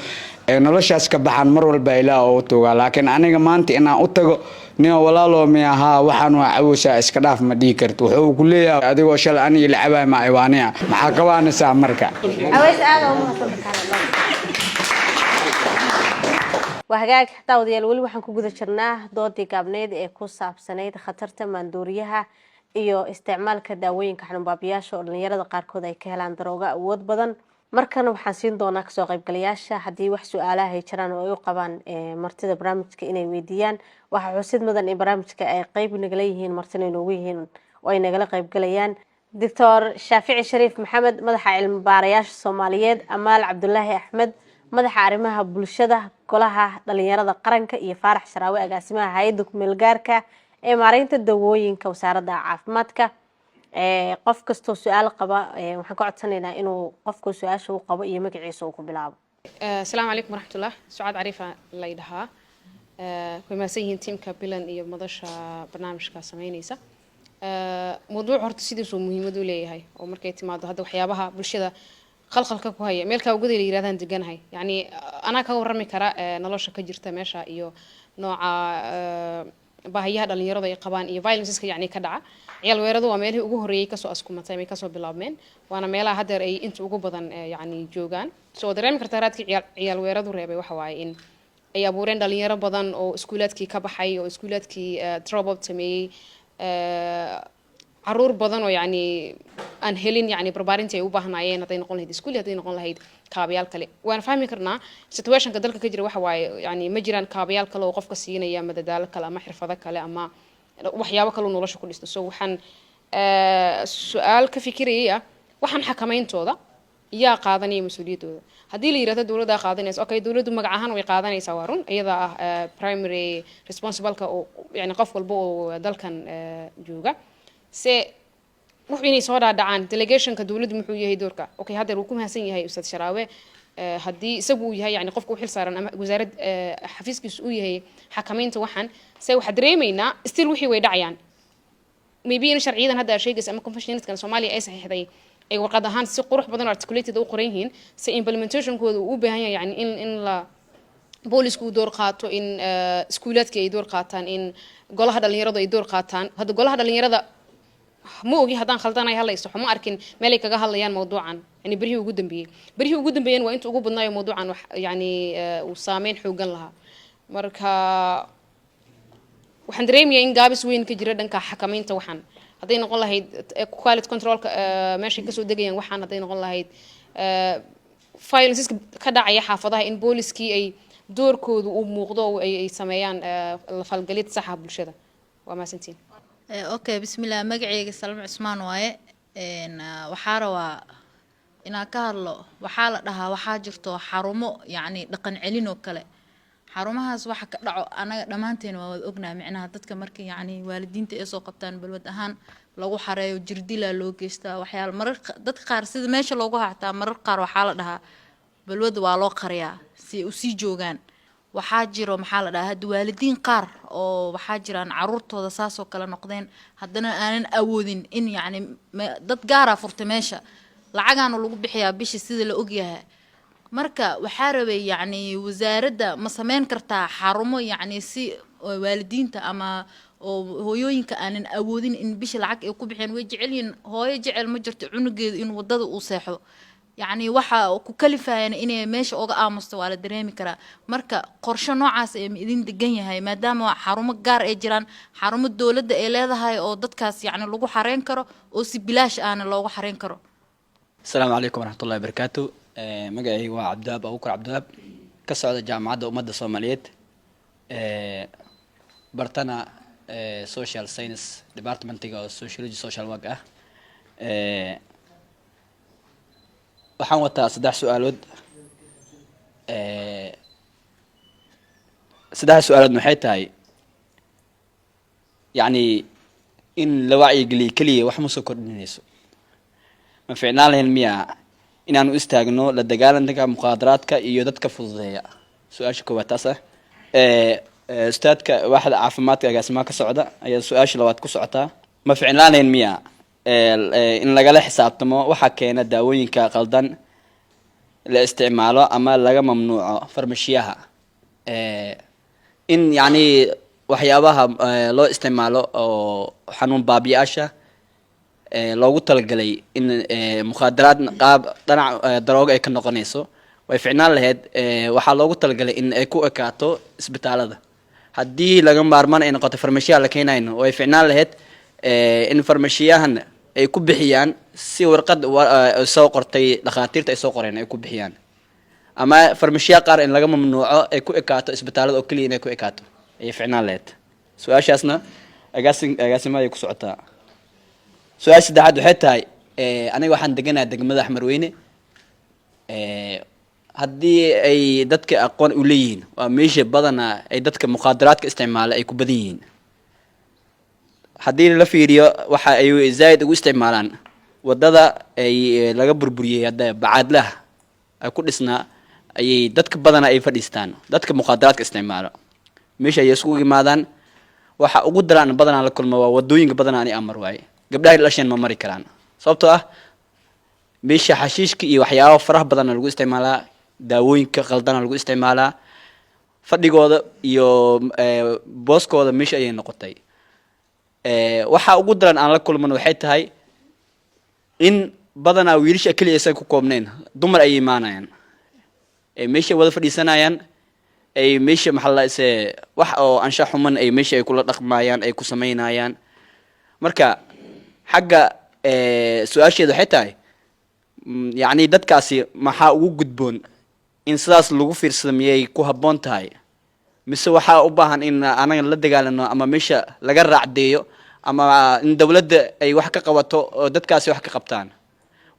S5: إنه ليش أسكبحان مرة البيلا أو توجا لكن أنا ما أنت أنا أتجو نيا ولا لو مياها وحن وعوسة إسكراف مديكرت وحو كلية هذا وشل أنا يلعبها مع إيوانيا مع كوان سامركا.
S1: أويس هذا هو وهجاك تاوديال ولي waxaan ku guda jirnaa doodii gaabneed ee ku saabsaneyd khatarta maandooriyaha iyo isticmaalka daawooyinka xanuunbaabiyaasha oo dhalinyarada qaarkood ay ka helaan darooga awood badan. markana waxaan siin doonaa kasoo qaybgalayaasha haddii wax su'aalaha ay jiraan oo ay u qabaan martida barnaamijka inay weydiiyaan. waxa xusid mudan in barnaamijka ay qayb nagala yihiin martina inoogu yihiin oo ay nagala qaybgalayaan Dr. Shaafici Shariif Maxamed madaxa cilmi baarayaasha Soomaaliyeed, Amaal Cabdullaahi Axmed madaxa arrimaha bulshada golaha dhalinyarada qaranka iyo Faarax Sharaawe agaasimaha hay'adda ku-meelgaarka ee maareynta dawooyinka wasaaradda caafimaadka. qof kastoo su'aal qaba waxaan ka codsanaynaa inuu qofku su'aasha uu qabo iyo magaciisa uu ku bilaabo.
S6: السلام عليكم ورحمة الله. سعاد عريفة ليدها كما سيهن تيم كابيلان إيه مدرسة برنامج كاسمينيسا موضوع هرت سيدس ومهم دولي هاي ومركيت ما هذا وحيابها بالشدة خلق كوهاي ملكا وجود اللي يرادن دجان هاي يعني أنا كورمي كرا نلاش كجرت ماشى إيو نوع بهاي هذا اللي يرضى يقبان إيه فايلنسك يعني كدعة عيال ويردوا وماله وجوهري كسو أسكو متى كسو بلابمن وأنا ميلا هذا أي أنت وجو بدن يعني جوجان سو درام كرتارات عيال ويردوا ربي وحواي إن أي أبورين دليل بدن أو سكولات كي كبحي أو سكولات كي ترابط تمي عرور بدن ويعني أن هيلين يعني بربارين تيوبه هنايين هتين نقول هيد سكول هتين نقول هيد كابيال كله وأنا فاهمي كرنا situation كدلك كجري وحواي يعني مجران كابيال كله وقف كسينا يا مدى ذلك كلا ما حرف ذاك كلا أما وحيابا كله نلاش كل استسو وحن سؤال كفكرية وحن حكمين تودا يا قاضني مسؤوليته هذه اللي يرتد دولة ده قاضنيس أوكي دولة مجاهن ويقاضني سوارون أيضا primary responsible كأو يعني قف والبو دل كان جوجا سي وحبيني صورة دعان delegation كدولة محوية هي دورك أوكي هذا الحكومة هسين هي أستاذ شراوي هذه سبوا هي يعني قف وحيل صار وزارة حفيز كسوية هي حكمين توحن سو حدريمينا استيل وحي ويدعيان ميبين شرعيا هذا الشيء قس أما كونفشنت كان سومالي أي صحيح ذي أي وقد هان سي قروح بدن articulated أو قرينهن سي implementation كود وبهاي يعني إن لا بوليس كود دور قاتو إن سكولات كي دور قاتان إن قالها هذا اللي يرضى يدور قاتان هذا قالها هذا اللي يرضى مو جي هذا خلطان أي هلا يصح ما أركن ملك جاه هلا يان موضوعا يعني بريه وجودن بيه بريه وجودن بين وأنت وجود بناي موضوعا يعني وسامين حوجن لها مركها وحندريم إن جابس وين كجرا دنك حكمين توحن هذين نقول له هيد quality control ماشي كسو دقيقة وحنا هذين نقول له هيد فايلنسيس كذا عيا حافظها إن بوليس كي أي دور كود وموضوع أي سميان الفلقليت سحب بالشدة وما سنتين.
S7: أوكي بسم الله مقعي سلام عثمان واي إن وحارة إن كارلو وحالة لها وحاجرته حرمو يعني لقن علينو كله حرمهاas waxa ka dhaco anaga dhamaanteen waa wada ognaa macnaha dadka markii yani waalidiinta ay soo qabtaan balwad ahaan lagu xareeyo jirdila loo geystaa waxyaal marar dadka qaar sida meesha loogu haxtaa marar qaar waxa la dhahaa balwad waa loo qariyaa si u sii joogan waxa jiro maxaa la dhahaa had waalidiin qaar oo waxa jiraan caruurtooda saas oo kala noqdeen haddana aanan awoodin in yani dad gaar ah furta meesha lacagaana lagu bixiyaa bishi sida la ogyahay marka waxaa rabay yani wasaaradda ma sameyn kartaa xarumo yani si waalidiinta ama oo hooyooyinka aanan awoodin in bisha lacag ay ku bixiyaan way jecel yihiin hooyo jecel ma jirto cunugeedu in wadada uu seexdo yacni waxa ku kalifayana inay meesha uga aamusto waa la dareemi karaa marka qorshe noocaas ee idin degan yahay maadaama xarumo gaar ay jiraan xarumo dowladda ay leedahay oo dadkaas yacni lagu xareyn karo oo si bilaash aana loogu xareyn karo
S8: السلام عليكم ورحمة الله وبركاته مقعي وعبداب أو عبداب كسعودة جامعة أمد الصوماليات برتنا سوشيال ساينس ديبارتمنت أو سوشيولوجي سوشيال واقع waxaan wataa 3 su'aalood saddex su'aalood maxay tahay yani in la wacyi geliyo kaliya wax ma soo kordhinayso ma fiicnaan lahayn miya inaanu istaagno la dagaalanka muqaadaraadka iyo dadka fududeeya su'aasha koowaad taas ah ustaadka waaxda caafimaadka agaasimaha ka socda ayaa su'aasha labaad ku socotaa ma fiicnaan lahayn miya in lagala xisaabtamo waxa keena daawooyinka qaldan la isticmaalo ama laga mamnuuco farmashiyaha in yani waxyaabaha loo isticmaalo oo xanuun baabiyaasha loogu talagalay in mukhadaraad qaab dhanac darooga ay ka noqonayso way fiicnaan lahayd waxaa loogu talagalay in ay ku ekaato isbitaalada haddii laga maarmaan ay noqoto farmashiyaha la keenayno way fiicnaan lahayd in farmashiyahan ay ku bixiyaan si warqad soo qortay dhakhaatiirta ay soo qoreen ay ku bixiyaan ama farmashiya qaar in laga mamnuuco ay ku ekaato isbitaalada oo kaliya inay ku ekaato ay fiicnaan lahayd su-aashaasna agaasimaday ku socotaa su-aasha saddexaad waxay tahay aniga waxaan deganahay degmada Axmarweyne haddii ay dadka aqoon u leeyihiin waa meesha badanaa ay dadka muqaadaraadka isticmaala ay ku badan yihiin haddii la fiiriyo waxa ay zaid ugu isticmaalaan wadada ay laga burburiyay hadda bacaadlaha ay ku dhisnaa ayay dadka badanaa ay fadhiistaan dadka muqaadaraadka isticmaala meesha ay isku yimaadaan waxa ugu daran badanaa la kulmo waa wadooyinka badanaa ay amar waay gabdhaha lashan ma mari karaan sababtoo ah meesha xashiishka iyo waxyaabo faraha badan lagu isticmaalaa daawooyinka qaldan lagu isticmaalaa fadhigooda iyo booskooda meesha ay noqotay waxa ugu daran aan la kulmano waxay tahay in badanaa wiilasha kaliya ay ku koobneen dumar ay imaanayaan meesha wada fadhiisanayaan ay meesha maxallayse wax oo anshax xuman ay meesha ay kula dhaqmayaan ay ku sameynayaan marka xagga su'aasheedu waxay tahay yani dadkaasi maxaa ugu gudboon in sidaas lagu fiirsado miyay ku habboon tahay mise waxaa u baahan in anaga la dagaalano ama meesha laga raacdeeyo ama in dawladda ay wax ka qabato oo dadkaasi wax ka qabtaan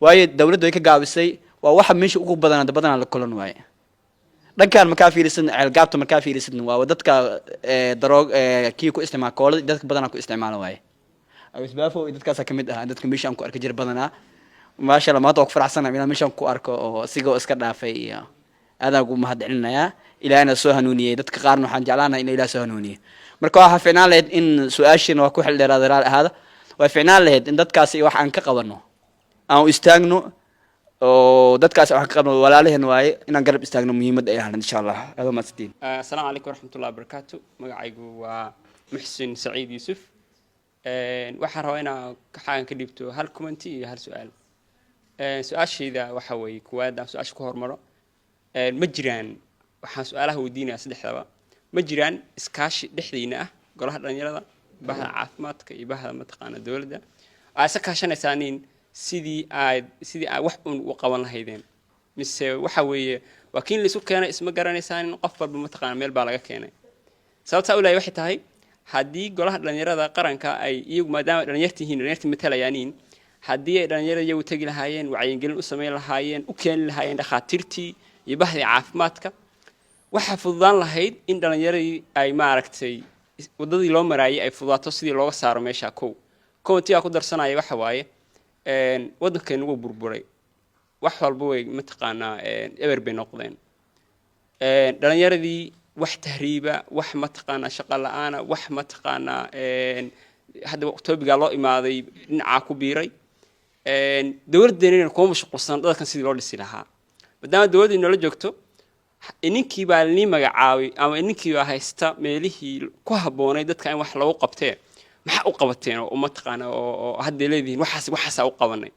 S8: waayo dawladdu ay ka gaabisay waa waxa meesha ugu badanaa la kulan waaye dhankaan markaa fiirisan ceelgaabta markaa fiirisan waa dadka daroog kii ku isticmaala koolada dadka badanaa ku isticmaala waaye abisbaafo dadkaas ka mid ah dadka meesha aan ku arki jir badanaa maasha Allah maanta ku faraxsanahay inaan meesha ku arko oo sigoo iska dhaafay iyo aad ugu mahadcelinayaa ilaahayna soo hanuuniyay dadka qaarna waxaan jeclaanahay in ilaahay soo hanuuniyo marka waxa fiicnaan lahayd in su'aashina waa ku xil dheeraad ahaada way fiicnaan lahayd in dadkaasi wax aan ka qabano aan u istaagno oo dadkaasi wax ka qabano walaalaheen waaye inaan garab istaagno muhiimad ay ahaan insha Allah aad ma sideen
S9: assalaamu alaykum warahmatullahi wabarakatuh magacaygu waa Muxsin Saciid Yusuf waxaan rabaa inaan xaqan ka dhibto hal comment iyo hal su'aal su'aashayda waxa weeye kuwaad aan su'aasha ku hormaro ma jiraan waxaan su'aalaha weydiinayaa saddexdaba ma jiraan iskaashi dhexdeena ah golaha dhalinyarada bahda caafimaadka iyo bahda mataqaana dawladda ay isa kaashanaysaaniin sidii aad wax u qaban lahaydeen mise waxa weeye waa kiin la isku keenay isma garanaysaan qof walba mataqaana meel baa laga keenay sababta u leeyahay waxay tahay haddii golaha dhalinyarada qaranka ay iyagu maadaama dhalinyarta matalayaaniin haddii ay dhalinyarada iyagu tagi lahaayeen wacyigelin u sameyn lahaayeen u keeni lahaayeen dhakhaatiirtii iyo bahdii caafimaadka waxa fududaan lahayd in dhalinyaradii ay maaragtay wadadii loo maraayay ay fududaato sidii looga saaro meesha koontiga ku darsanaya waxa waaye waddankeenu wuu burburay wax walba way mataqaanaa eber bay noqdeen dhalinyaradii wax tahriiba wax mataqaanaa shaqo la'aana wax mataqaanaa hadda toobiga loo imaaday dhinaca ku biiray dawladdeena kuma mashquulsan dadkan sidii loo dhisi lahaa maadaama dawladdu inala joogto ininkii baa nii magacaabay ama ininkii baa haysta meelihii ku habboonay dadka in wax lagu qabtee maxaa u qabateen oo uma taqaana oo hadda leedihiin waxaasaa u qabanay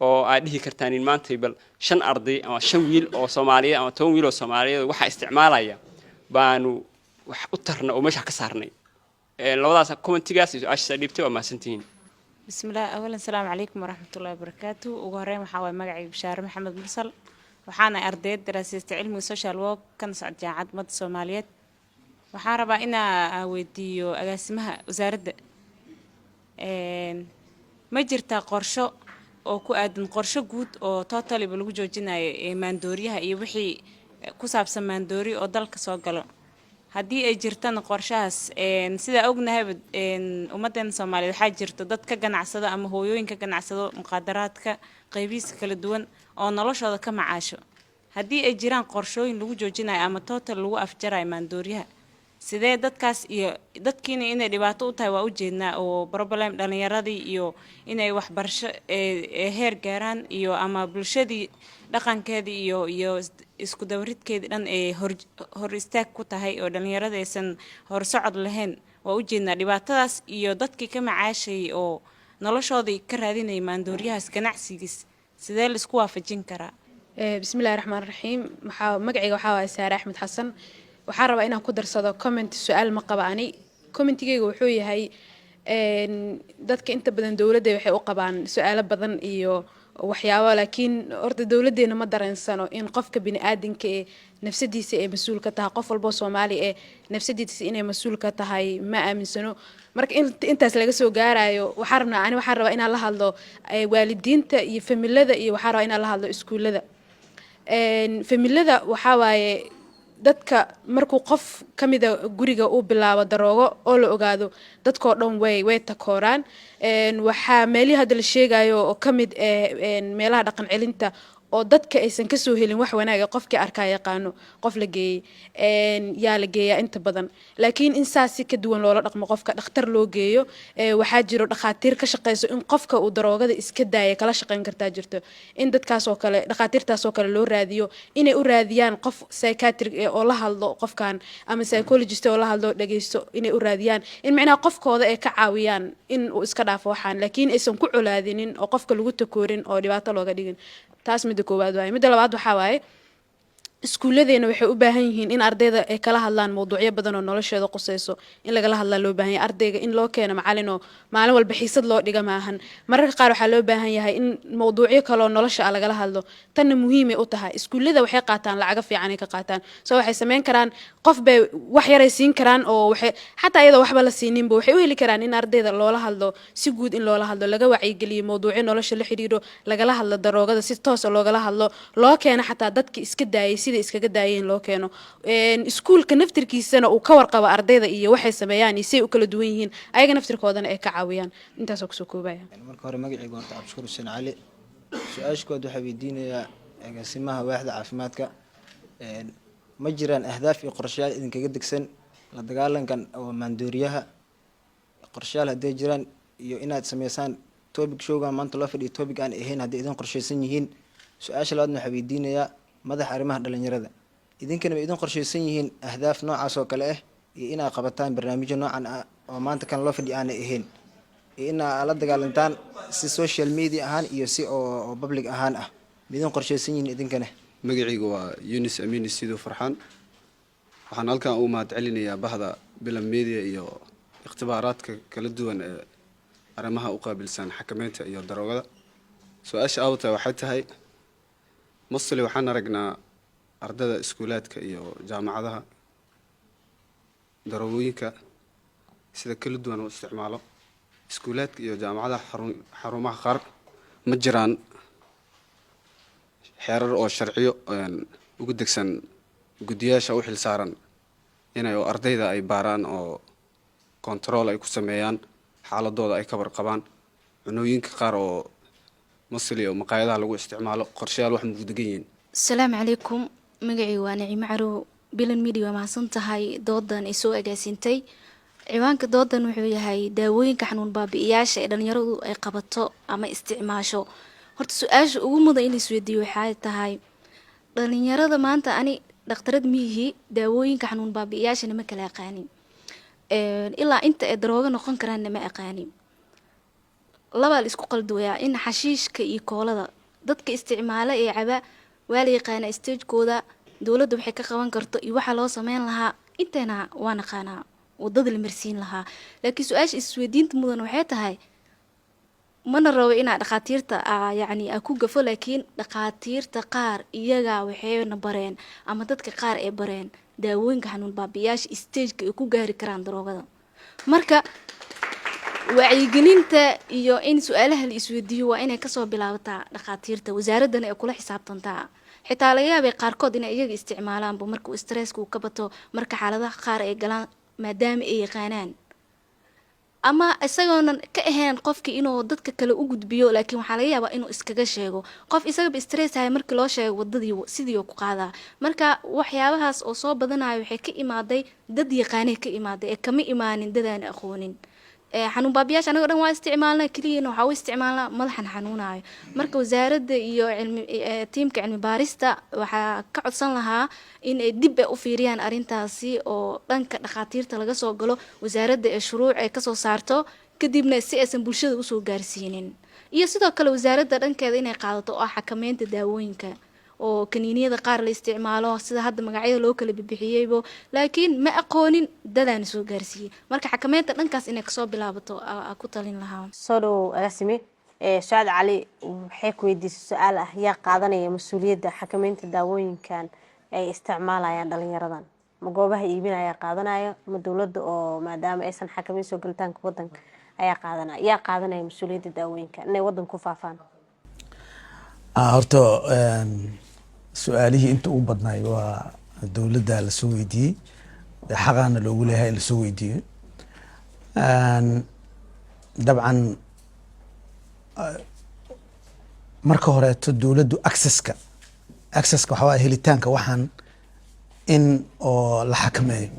S9: oo aad dhihi kartaan in maanta bal 5 arday ama 5 wiil oo Soomaaliyeed ama 10 wiil oo Soomaaliyeed waxa isticmaalaya baanu wax u tarna oo meesha ka saarnay labadaas commentigaas iyo ashta dhibtay waa maasantiin
S10: bismillaah awalan salaamu calaykum waraxmatullaahi wabarakaatu ugu horeyn waxaa waay magacayga Bishaare Maxamed Mursal waxaana ardayd daraasaysta cilmiga social work kan socod jaamacad ummadda Soomaaliyeed waxaan rabaa inaan weydiiyo agaasimaha wasaaradda ma jirtaa qorsho oo ku aadan qorsho guud oo totally lagu joojinayo maandooriyaha iyo wixii ku saabsan maandoori oo dalka soo galo haddii ay jirtaan qorshahaas sida ognahay ummadeena Soomaaliyeed waxaa jirto dad ka ganacsada ama hooyooyin ka ganacsado muqaadaraadka qaybihiisa kala duwan oo noloshooda ka macaasho haddii ay jiraan qorshooyin lagu joojinayo ama total lagu afjarayo maandooriyaha sidee dadkaas iyo dadkiina inay dhibaato u tahay waa u jeednaa oo problem dhalinyaradii iyo inay waxbarasho heer gaaraan iyo ama bulshadii dhaqankeedii iyo isku dawridkeedii dhan ee hor istaag ku tahay oo dhalinyarada aysan hor socod lahayn waa u jeednaa dhibaatadaas iyo dadkii ka macaashay oo noloshoodii ka raadinay maandooriyahaas ganacsigiis sidee la isku waafajin karaa
S11: bismillaahi raxmaani raxiim magacayga waxaa waaye Saare Axmed Xasan waxaan rabaa inaan ku darsado comment su'aal ma qaba ani commentigeyga wuxuu yahay dadka inta badan dawladda waxay u qabaan su'aalo badan iyo waxyaabo laakiin horta dawladdeena ma dareensano in qofka bini'aadinka ee nafsadiisa ay mas'uul ka tahay qof walba Soomaali ee nafsadiisa inay mas'uul ka tahay ma aaminsano marka intaas laga soo gaarayo waxaan rabaa inaan la hadlo waalidiinta iyo familada iyo waxaan rabaa inaan la hadlo iskuulada familada waxaa waaye dadka markuu qof kamida guriga uu bilaabo daroogo oo la ogaado dadkoo dhan way takooraan waxaa meelaha hadda la sheegayo oo kamid meelaha dhaqan celinta oo dadka aysan ka soo helin wax wanaag ah qofkii arkaa yaqaano qof la geeyay yaa la geeyaa inta badan laakiin in saasi ka duwan loola dhaqmo qofka dhakhtar loo geeyo waxaa jiro dhaqaatiir ka shaqeyso in qofka uu daroogada iska daaya kala shaqeyn kartaa jirto in dadkaas oo kale dhaqaatiirtaas oo kale loo raadiyo inay u raadiyaan qof psychiatric oo la hadlo qofkan ama psychologist oo la hadlo dhageysto inay u raadiyaan in macnaha qofkooda ay ka caawiyaan in uu iska dhaafo waxaan laakiin aysan ku culaadinin oo qofka lagu takoorin oo dhibaato looga dhigin taas midda koowaad waaye midda labaad waxaa waaye iskuuladeena waxay u baahan yihiin in ardayda ay kala hadlaan mowduucyo badan oo noloshooda qusayso in lagala hadlaa loo baahan yahay ardayga in loo keeno macallin oo maalin walba xiisad loo dhiga maahan mararka qaar waxaa loo baahan yahay in mowduucyo kale oo nolosha ah lagala hadlo tanna muhiimay u tahay iskuulada waxay qaataan lacaga fiican ay ka qaataan soo waxay sameyn karaan qof bay wax yar ay siin karaan oo waxay xataa iyadoo waxba la siininba waxay u heli karaan in ardayda loola hadlo si guud in loola hadlo laga wacyigeliyo mowduucyo nolosha la xiriiro lagala hadlo daroogada si toos ah loogala hadlo loo keeno xataa dadkii iska daayay iskaga daayeen loo keeno iskuulka naftirkiisana uu ka warqabo ardayda iyo waxay sameeyaan iyo say u kala duwan yihiin ayaga naftirkoodana ay ka caawiyaan intaasoo kusoo koobaya
S12: marka hore magacayga horta Cabdishakuur Xuseen Cali su-aasha kood waxaa weydiinayaa agaasimaha waaxda caafimaadka ma jiraan ahdaaf iyo qorshayaal idinkaga degsan la dagaalankan oo maandooriyaha qorshayaal hadday jiraan iyo inaad sameysaan topic showga maanta loo fadhiyo topic aan ahayn haddii idin qorshaysan yihiin su-aasha labaadna waxaa weydiinayaa madax arrimaha dhalinyarada idinkana way idin qorshaysan yihiin ahdaaf noocaas oo kale ah iyo inaad qabataan barnaamijyo noocan ah oo maanta kan loo fadhiyo aanay ahayn iyo inaad la dagaalantaan si social media ahaan iyo si oo public ahaan ah ma idin qorshaysan yihiin idinkana
S13: magacaygu waa Yunus Amiin Sidoo Farxaan waxaan halkan u mahad celinayaa bahda Bilan Media iyo ikhtibaaraadka kala duwan ee arrimaha u qaabilsan xakameynta iyo daroogada su-aasha awta waxay tahay mostly waxaan aragnaa ardada iskuulaadka iyo jaamacadaha daroogooyinka sida kala duwan u isticmaalo iskuulaadka iyo jaamacadaha xarumaha qaar ma jiraan xeerar oo sharciyo ugu degsan guddiyaasha u xilsaaran inay oo ardayda ay baaraan oo control ay ku sameeyaan xaaladooda ay ka warqabaan cunooyinka qaar oo مصلي أو مقايضة لو استعماله قرشيال واحد مقدقين.
S14: السلام عليكم مقعي وانعي معرو بيلن ميديا مع سنتهاي ضدن إسوء جاسنتي عوانك ضدن وحوي هاي داوين كحنون بابي إياش إذا يردو أي قبضته أما استعماشه هرت سؤال ومضى إلي سويدي وحاجة هاي لأن يرد ما أنت أني dhakhtarad miyihi daawooyinka xanuun baabi'iyaashana ma kala aqaanin ilaa inta ay daroogo noqon karaanna ma aqaanin labaa la isku qalduwayaa in xashiishka iyo koolada dadka isticmaala ee caba waa la yaqaanaa stagekooda dowladda waxay ka qaban karto iyo waxaa loo sameyn lahaa intana waa naqaanaa wadada la marsiin lahaa laakiin su-aasha isweydiinta mudan waxay tahay mana rabo inaa dhakhaatiirta yacni ku gafo laakiin dhakhaatiirta qaar iyaga waxayna bareen ama dadka qaar ay bareen daawooyinka xanuun baabiyaasha stageka ay ku gaari karaan daroogada marka wacyigelinta iyo in su-aalaha la isweydiiyo waa inay kasoo bilaabataa dhakhaatiirta wasaaradana ay kula xisaabtantaa xitaa laga yaabay qaarkood inay iyaga isticmaalaanba markuu stresska uu ka bato marka xaaladaha qaar ay galaan maadaama ay yaqaanaan ama isagoonan ka ahayn qofkii inuu dadka kale u gudbiyo laakiin waxaa laga yaabaa inuu iskaga sheego qof isagaba stress haya markii loo sheego wadadii sidii ku qaadaa marka waxyaabahaas oo soo badanayo waxay ka imaaday dad yaqaanay ka imaaday ee kama imaanin dadaan aqoonin xanuun baabiyaasha anaga dhan waa isticmaalnaa keliyana waxaa u isticmaalnaa madaxan xanuunayo marka wasaaradda iyo tiimka cilmi baarista waxaa ka codsan lahaa in ay dib u fiiriyaan arrintaasi oo dhanka dhakhaatiirta laga soo galo wasaaradda ee shuruuc ay kasoo saarto kadibna si aysan bulshada usoo gaarsiinin iyo sidoo kale wasaaradda dhankeeda inay qaadato oo xakameynta daawooyinka oo kaniiniyada qaar la isticmaalo sida hadda magacyada loo kala bixiyeybo laakiin ma aqoonin dadaan soo gaarsiiyey marka xakameynta dhankaas inay kasoo bilaabato ku talin lahaa
S1: soo dhow agaasime Saad Cali waxay ku weydiisay su-aal ah yaa qaadanaya mas-uuliyadda xakameynta daawooyinkan ay isticmaalayaan dhalinyaradan ma goobaha iibinaya qaadanaya ma dowladda oo maadaama aysan xakameyn soo galitaanka wadanka ayaa qaadanaya yaa qaadanaya mas-uuliyadda daawooyinkan inay wadanka ku faafaan
S4: horta su-aalihii inta ugu badnaay waa dowladda lasoo weydiiyey xaqaana loogu leeyahay in lasoo weydiiyo dabcan marka horeeto dowladdu accesska waxaa waaya helitaanka waxaan in oo la xakameeyo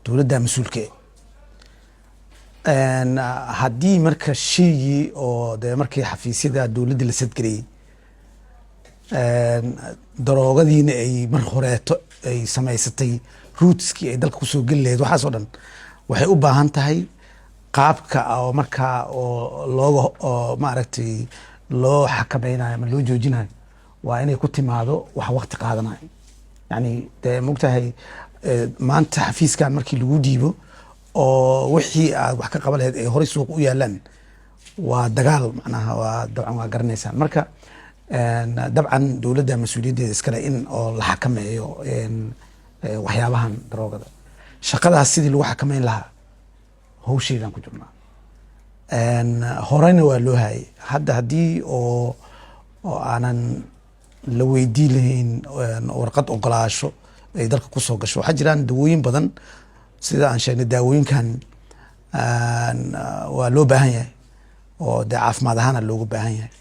S4: dowladda mas-uulka haddii marka sheygii oo dee markii xafiisyada dowladda la sadgarayey daroogadiina ay mar horeeto ay samaysatay ruutskii ay dalka kusoo geli lahayd waxaasoo dhan waxay u baahan tahay qaabka oo markaa oo looga oo maaragtay loo xakameynayo ama loo joojinayo waa inay ku timaado wax waqti qaadanayo yani dee mogtahay maanta xafiiskan markii lagu dhiibo oo wixii aad wax ka qaban lahayd ay horey suuq u yaalaan waa dagaal macnaha waa dabcan waa garanaysaan marka dabcan dowladda mas-uuliyaddeeda iskale in oo la xakameeyo waxyaabahan daroogada shaqadaas sidii lagu xakameyn lahaa hawsheedaan ku jirnaa horeyna waa loo hayay hadda haddii oo aanan la weydii lahayn warqad ogolaasho ay dalka kusoo gasho waxaa jiraan dawooyin badan sida aan sheegnay daawooyinkan waa loo baahan yahay oo dee caafimaad ahaana loogu baahan yahay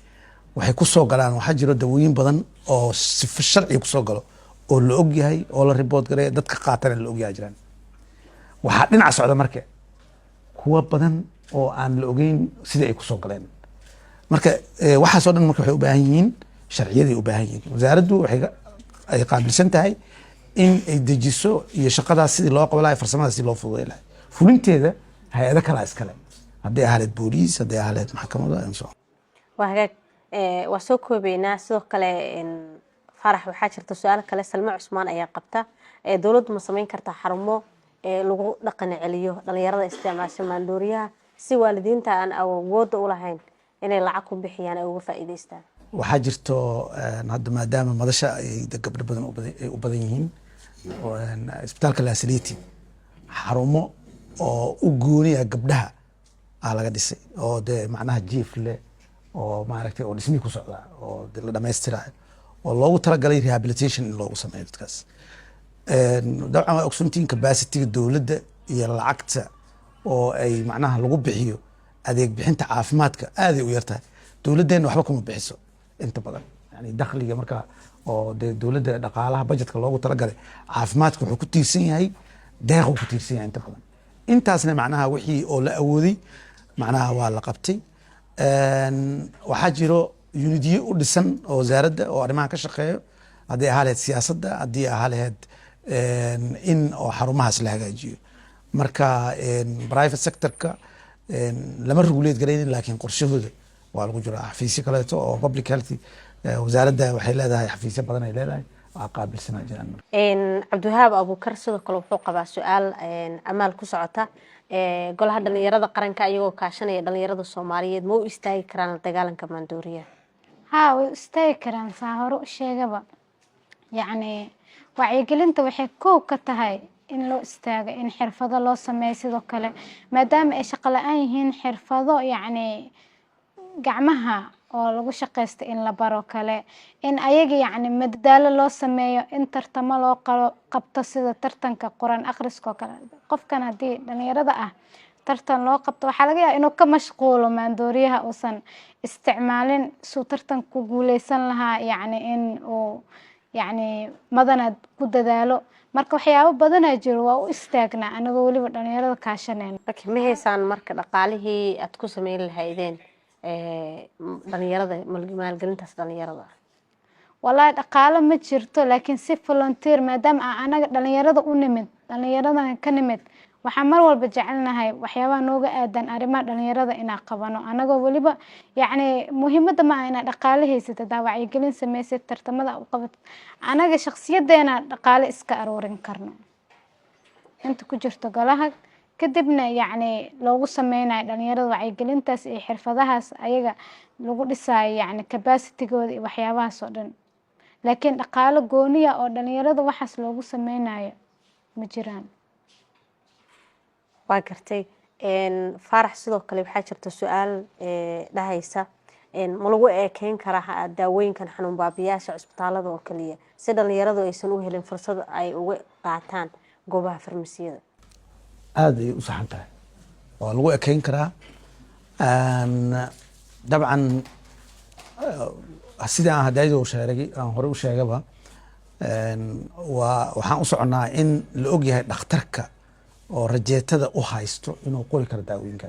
S4: waxay kusoo galaan waxaa jiro dawooyin badan oo sifo sharciga kusoo galo oo la og yahay oo la ribood garay dadka qaatana la og yahay jiraan waxaa dhinaca socda marka kuwa badan oo aan la ogeyn sida ay kusoo galeen marka waxaasoo dhan marka waxay u baahan yihiin sharciyaday u baahan yihiin wasaaraddu ay qaabilsan tahay in ay dejiso iyo shaqadaas sidii loo qaban lahay farsamada sidii loo fududay lahay fulinteeda hay-ado kalaa iskale hadday ahaleed booliis hadday ahaleed maxkamada
S1: waa hagaag waa soo koobeynaa sidoo kale farax waxaa jirta su-aal kale Salma Cusmaan ayaa qabta dowladdu ma samayn kartaa xarumo lagu dhaqan celiyo dhalinyarada isticmaasha maandooriyaha si waalidiinta aan awood u lahayn inay lacag ku bixiyaan ay uga faa'iideystaan
S4: waxaa jirto hadda maadaama madasha ay gabdho badan u badan yihiin isbitaalka Laasaliti xarumo oo u gooniya gabdhaha laga dhisay oo dee macnaha jiif leh oo maaragtay oo dhismihii ku socda oo la dhamaystirayo oo loogu talagalay rehabilitation in loogu sameeyo dadkaas dabcan waa ogsoontiin capacity dowladda iyo lacagta oo ay macnaha lagu bixiyo adeeg bixinta caafimaadka aaday u yartahay dowladdeena waxba kuma bixiso inta badan yani dakhliga marka oo dee dowladda dhaqaalaha budgetka loogu talagalay caafimaadka wuxuu ku tiirsan yahay deequu ku tiirsan yahay inta badan intaasna macnaha wixii oo la awooday macnaha waa la qabtay waxaa jiro unidyo u dhisan oo wasaaradda oo arrimaha ka shaqeeyo haddii ahaa lahayd siyaasadda, haddii ahaa lahayd in oo xarumahaas la hagaajiyo. marka private sectorka lama regulate garaynin, laakiin qorshahooda waa lagu jiraa. xafiisyo kaleeto oo public health wasaaradda waxay leedahay xafiisyo badan ay leedahay waa qaabilsanaa jiraan.
S1: cabdiwahaab abuukar sidoo kale wuxuu qabaa su-aal amaal ku socota golaha dhalinyarada qaranka iyagoo kaashanaya dhalinyarada Soomaaliyeed ma u istaagi karaan la dagaalanka maandooriyaha?
S3: ها ويستاهل كران ساهرو شيغبا يعني wacyigelinta waxay koob ka tahay in loo istaago in xirfado loo sameeyo sidoo kale maadaama ay shaqo la'aan yihiin xirfado yacni gacmaha oo lagu shaqeysto in la baro kale in ayaga yacni madadaalo loo sameeyo in tartamo loo qabto sida tartanka quraan akhriska kale qofkan haddii dhalinyarada ah tartan loo qabto waxaa laga yaabaa inuu ka mashquulo maandooriyaha uusan isticmaalin suu tartan ku guuleysan lahaa yacni in uu yacni madanaad ku dadaalo marka waxyaabo badanaa jiro waa u istaagnaa anagoo weliba dhalinyarada kaashanayna.
S1: laakiin ma haysaan marka dhaqaalihii aad ku sameyn lahaydeen dhalinyarada maalgelintaas dhalinyarada?
S3: والله dhaqaale ma jirto laakiin si volunteer maadaama anaga dhalinyarada u nimid dhalinyaradan ka nimid waxaan mar walba jecelnahay waxyaabaha nooga aadan arrimaha dhalinyarada inaan qabano anagoo weliba yacni muhiimadda ma aha inaad dhaqaale haysato hadaa wacyigelin samaysid tartamada u qabat anaga shakhsiyadeena dhaqaale iska aruurin karno inta ku jirto golaha kadibna yacni loogu sameynayo dhalinyarada wacyigelintaas iyo xirfadahaas ayaga lagu dhisaayo yacni capacitygooda iyo waxyaabahaas oo dhan laakiin dhaqaale gooniya oo dhalinyarada waxaas loogu sameynayo ma jiraan.
S1: waa gartay faarax sidoo kale waxaa jirta su-aal dhahaysa ma lagu eekeyn karaa daawooyinkan xanuun baabiyaasha cisbitaalada oo kaliya si dhalinyaradu aysan u helin fursad ay uga qaataan goobaha farmasiyada?
S4: aada ay u saxan tahay waa lagu ekeyn karaa dabcan sida aan hadaydo sheegay aan hore u sheegaba waxaan u soconaa in la og yahay dhakhtarka oo rajeetada u haysto inuu qori karo daawooyinka.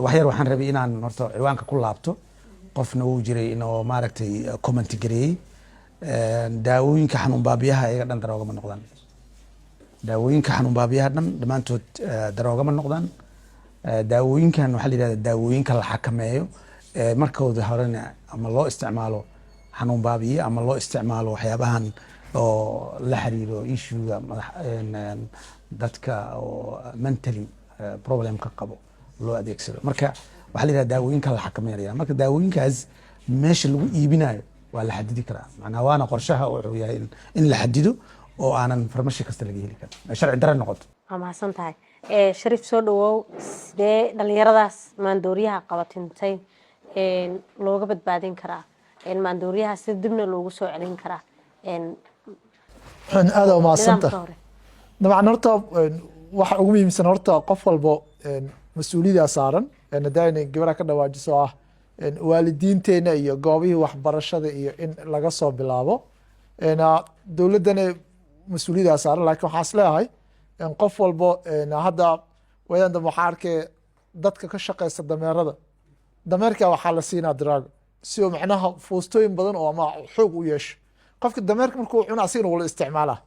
S4: wax yar waxaan rabay inaan horta ciwaanka ku laabto qofna wuu jiray inuu maaragtay comment gareeyay daawooyinka xanuun baabiyaha iyaga dhan daroogama noqdaan. daawooyinka xanuun baabiyaha dhan dhammaantood daroogama noqdaan. daawooyinkan waxaa la yidhahdaa daawooyinka la xakameeyo markooda horena ama loo isticmaalo xanuun baabiye ama loo isticmaalo waxyaabahan oo la xiriiro issuega dadka oo mentally problemka qabo loo adeegsado. marka waxaa la yidhahdaa daawooyinka la xakameynaya. marka daawooyinkaas meesha lagu iibinayo waa la xadidi karaa macnaa waana qorshaha wuxuu yahay in la xadido oo aanan farmashi kasta laga heli karin sharci darre noqoto.
S1: waa mahadsan tahay. shariif soo dhawow sidee dhalinyaradaas maandooriyaha qabatintay looga badbaadin karaa maandooriyaha si dibna loogu soo celin karaa?
S2: aada u mahadsanta dabcan horta waxa ugu muhiimsan horta qof walbo mas-uuliyada saaran hadayna gabadha ka dhawaajiso ah waalidiinteena iyo goobihii waxbarashada iyo in laga soo bilaabo dowladdana mas-uuliyada saaran laakiin waxaan isleeyahay qof walbo hadda wadan dambe waxaa arkay dadka ka shaqeysta dameerada dameerka waxaa la siinaa draago si uu macnaha foostooyin badan oo ama xoog u yeesho qofka dameerka markuu cuna asigana wala isticmaalaa.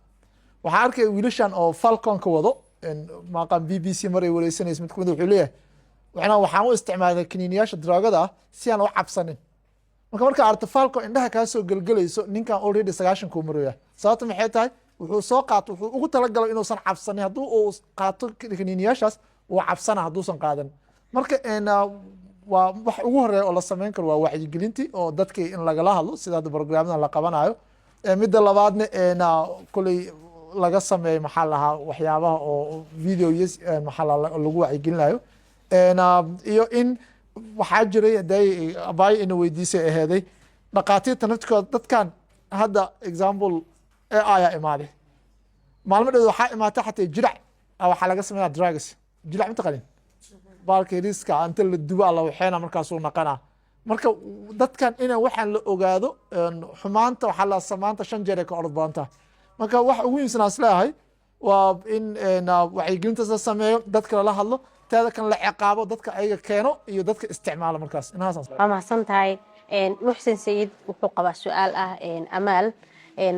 S2: waxaa arkay wiilashan oo falconka wado maqan b b c maray wareysanaysa mid kamid wuxuu leeyahay waxaan u isticmaalay kaniiniyaasha draagada ah si aan u cabsanin. marka aragto falcon indhaha kaa soo gelgelayso ninkan already 90 kuu maraya sababta maxay tahay wuxuu soo qaato wuxuu ugu talagalay inuusan cabsanin hadduu uu qaato kaniiniyaashaas wuu cabsana hadduusan qaadan. marka waa wax ugu horeeya oo la sameyn karo waa wacyigelintii oo dadkii in lagala hadlo sida hadda programmadan la qabanayo. midda labaadna koley laga sameeyo maxaa lahaa waxyaabaha oo video maxaa lagu wacyigelinayo iyo in waxaa jiray haday abaayo ina weydiisay aheeday dhaqaatiirta naftikooda dadkan hadda example ayaa imaaday maalmo dheed waxaa imaatay xataa jirac waxaa laga sameeyaa drugs jirac mataqanin baalkii riska inta la dubo alla waxeena markaasuu naqanaa. marka dadkan ina waxaan la ogaado xumaanta waxaa la samaanta 5 jeer ka orod badan tahay. marka waxa ugu muhiimsan aan isleeyahay waa in wacyigelintaas la sameeyo dadka lala hadlo taada kan la ciqaabo dadka ayaga keeno iyo dadka isticmaalo markaas.
S1: waa mahadsan tahay. muxsin sayid wuxuu qabaa su-aal ah amaal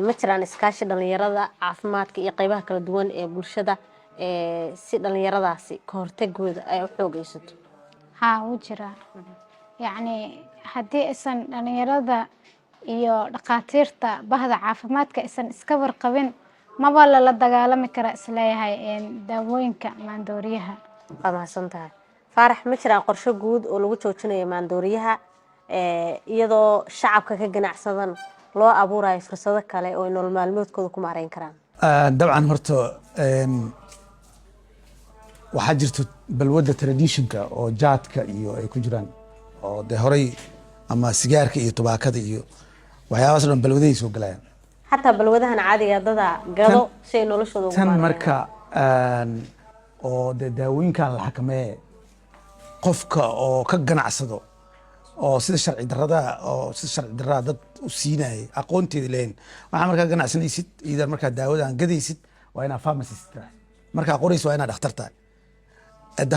S1: ma jiraan iskaashi dhalinyarada caafimaadka iyo qaybaha kala duwan ee bulshada si dhalinyaradaasi ka hortagooda ay u xoogaysato?
S3: haa wuu jiraa yacni haddii aysan dhalinyarada iyo dhakhaatiirta bahda caafimaadka aysan iska warqabin maba lala dagaalami kara isleeyahay daawooyinka maandooriyaha.
S1: waa mahadsan tahay. faarax, ma jiraan qorshe guud oo lagu joojinayo maandooriyaha iyadoo shacabka ka ganacsadan loo abuurayo fursado kale oo ay nolol maalmoodkooda ku maareyn karaan?
S4: dabcan horta waxaa jirto balwadda traditionka oo jaadka iyo ay ku jiraan oo dee horey ama sigaarka iyo tubaakada iyo waxyaabahaas dhan balwadahay soo galayaan.
S1: xataa balwadahan caadiga dada gado si ay noloshooda ugu
S4: tan
S1: maareeyaan.
S4: marka oo dee daawooyinkan la xakameeye qofka oo ka ganacsado oo sida sharci darrada dad u siinayay aqoonteeda leeyin waxaa markaa ganacsanaysid idan markaa daawadan gadaysid waa inaa pharmacist tahay markaa qoraysid waa inaa dhakhtar tahay.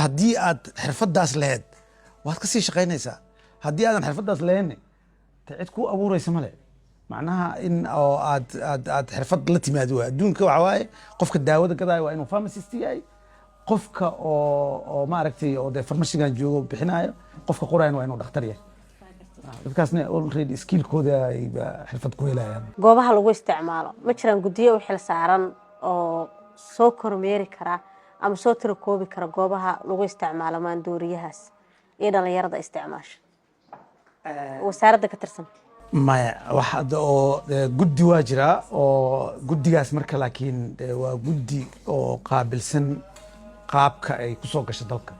S4: haddii aad xirfadaas laheyd waad kasii shaqaynaysaa. haddii aadan xirfadaas laheyn te cid kuu abuuraysa male. macnaha in oo aad xirfad la timaado waa adduunka waxa waaye qofka daawada gadaayo waa inuu pharmacist yahay, qofka oo maaragtay oo dee farmashigan joogo bixinayo qofka qorayan waa inuu dhakhtar yahay. dadkaasna already skillkooda ay xirfad ku helayaan.
S1: goobaha lagu isticmaalo ma jiraan guddiyo u xil saaran oo soo kormeeri kara ama soo tirakoobi kara goobaha lagu isticmaalo maandooriyahaas iyo dhalinyarada isticmaasha wasaaradda ka tirsan?
S4: maya waxa oo guddi waa jiraa oo guddigaas marka laakiin waa guddi oo qaabilsan qaabka ay ku soo gasho dalka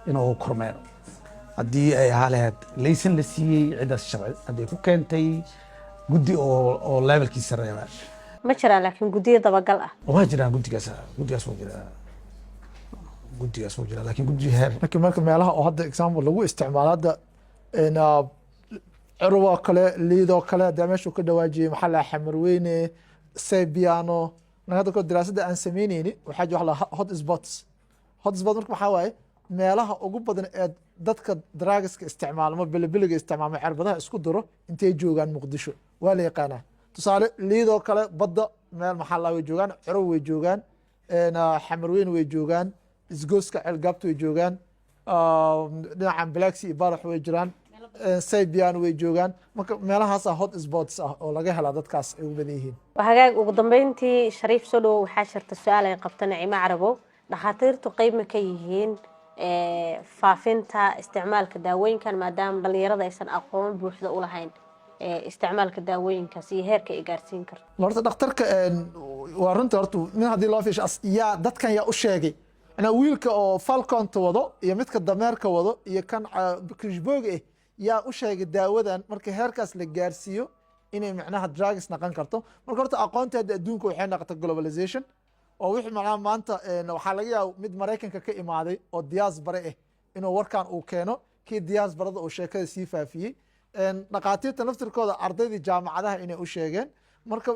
S4: inuu kormeero. haddii ay ahaa lahayd laysan la siiyey ciddaas sharci hadday ku keentay guddi oo levelkiisa sareeya.
S1: ma jiraan laakiin guddiyo dabagal ah?
S4: waa jiraan guddigaas waa jiraa laakiin guddi heer
S2: laakiin marka meelaha oo hadda example lagu isticmaalo hadda ciruboo kale liidoo kale hadda meeshuu ka dhawaajiyey maxaa la xamarweyne saybiano naga hadda daraasadda aan samaynayni waxaa jira hot spots marka maxaa waaye meelaha ugu badan ee dadka drugska isticmaalo ma bilibiliga isticmaalo cirbadaha isku diro intay joogaan muqdisho waa la yaqaanaa. tusaale liidoo kale badda meel maxaa la way joogaan, cirub way joogaan, xamarweyne way joogaan, isgooska ceelgaabta way joogaan, dhinacan Black Sea iyo Barax way jiraan, saybiyan way joogaan. marka meelahaas hot spots ah oo laga helaa dadkaas ay ugu badan yihiin.
S1: hagaag ugu dambeyntii Shariif soo dhow waxaa jirta su'aal ay qabta Naciimo Carabow, dhakhaatiirtu qayb ma ka yihiin faafinta isticmaalka daawooyinkan maadaama dhalinyarada aysan aqoon buuxda u lahayn isticmaalka daawooyinkaas iyo heerka ay gaarsiin karto?
S2: horta dhakhtarka waa runta horta min haddii loo fiisho yaa dadkan yaa u sheegay wiilka oo falconta wado iyo midka dameerka wado iyo kan krishbooga ah yaa u sheegay daawadan marka heerkaas la gaarsiiyo inay macnaha drugs naqan karto. marka horta aqoonteeda adduunka waxay noqotay globalization oo wixii macnaha maanta waxaa laga yaaba mid Mareykanka ka imaaday oo diaspora ah inuu warkan uu keeno kii diasporada uu sheekada sii faafiyey. dhakhaatiirta naftirkooda ardaydii jaamacadaha inay u sheegeen. marka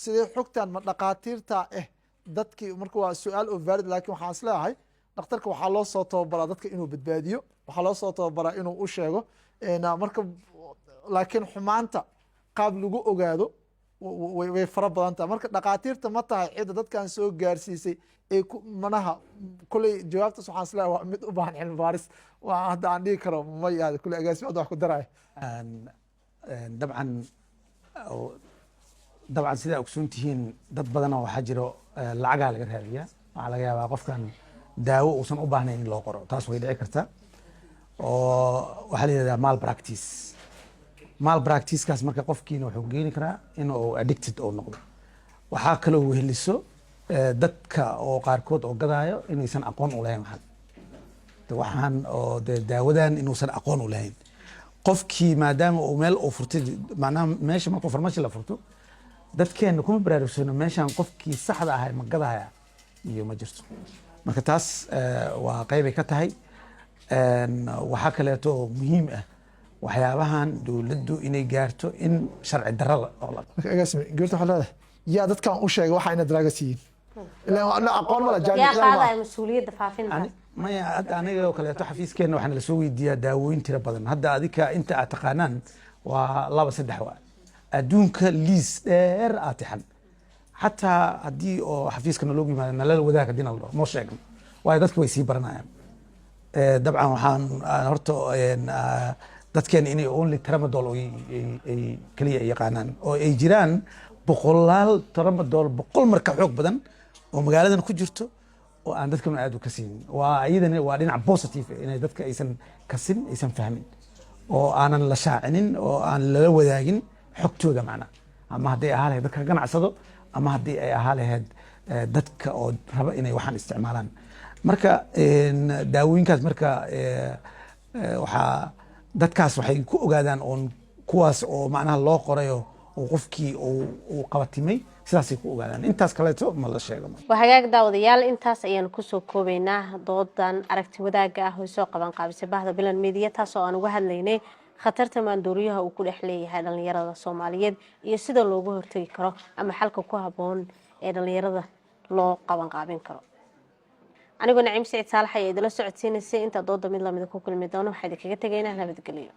S2: sidee xogtan ma dhakhaatiirta dadkii marka waa su'aal oo valid laakiin waxaan isleeyahay dhakhtarka waxaa loo soo tababaraa dadka inuu badbaadiyo, waxaa loo soo tababaraa inuu u sheego. marka laakiin xumaanta qaab lagu ogaado way fara badan tahay. marka dhakhaatiirta ma tahay cidda dadkan soo gaarsiisay ee manaha kuley jawaabtaas waxaan isleeyahay waa mid u baahan cilmi baaris. waa hadda aan dhihi karo ma yahay kuley agaasimo wax ku daraya.
S4: dabcan sidaa ogsoon tihiin dad badanoo waxaa jiro lacagaa laga raadiyaa. waxaa laga yaabaa qofkan daawo uusan u baahnayn in loo qoro, taas way dhici karta. oo waxaa la yidhahdaa mal practicekaas marka qofkiina wuxuu keeni karaa in uu addicted oo noqdo. waxaa kaloo weheliso dadka oo qaarkood oo gadaayo inaysan aqoon u lahayn waxaan oo daawadan inuusan aqoon u lahayn. qofkii maadaama uu meel uu furtay macnaha meesha markuu farmashi la furto dadkeena kuma baraarugsano meeshan qofkii saxda ahay ma gadaya iyo ma jirto. marka taas waa qaybay ka tahay. waxaa kaleeto oo muhiim ah waxyaabahan dowladdu inay gaarto in sharci darrada oo la
S2: gaarto waxaa leedahay yaa dadkan u sheegay waxa inay drugs yihiin ilaa aqoon ma la
S1: yaa qaadaya mas'uuliyadda faafinta?
S4: maya hadda aniga oo kaleeto xafiiskeena waxaana lasoo weydiiyaa daawooyin tiro badan. hadda adika inta aad taqaanaan waa 2-3 waa adduunka liis dheer aa tixan xataa haddii oo xafiiska naloogu yimaado nalala wadaag haddii nala dhaho noo sheegno waayo dadka way sii baranayaan dabcan waxaan horta dadkeena inay only tramadol ay keliya yaqaanaan oo ay jiraan boqolaal tramadol 100 marka xoog badan oo magaaladan ku jirto oo aan dadka aad u kasin waa iyadana waa dhinac positive inay dadka aysan kasin aysan fahmin oo aanan la shaacinin oo aan la wadaagin xogtooda macna ama haddii ay ahaaleed dadka ganacsado ama haddii ay ahaaleed dadka oo raba inay waxaan isticmaalaan marka daawooyinkaas marka waxaa dadkaas waxay ku ogaadaan oon kuwaas oo macnaha loo qorayo oo qofkii uu qabatimay sidaasay ku ogaadaan intaas kaleeto ma la sheego
S1: waa hagaag daawadayaal intaas ayaan kusoo koobaynaa doodan aragti wadaaga ah oo soo qaban qaabisay bahda Bilan Media taasoo aan uga hadlaynay khatarta maandooriyaha uu ku dhex leeyahay dhalinyarada Soomaaliyeed iyo sida looga hortagi karo ama xalka ku haboon ee dhalinyarada loo qaban qaabin karo anigoo Naciim Saciid Saalax ayaa idila socodsiinaysay inta dooda mid la mid ku kulmi doono waxaan idinkaga tagaynaa nabadgelyo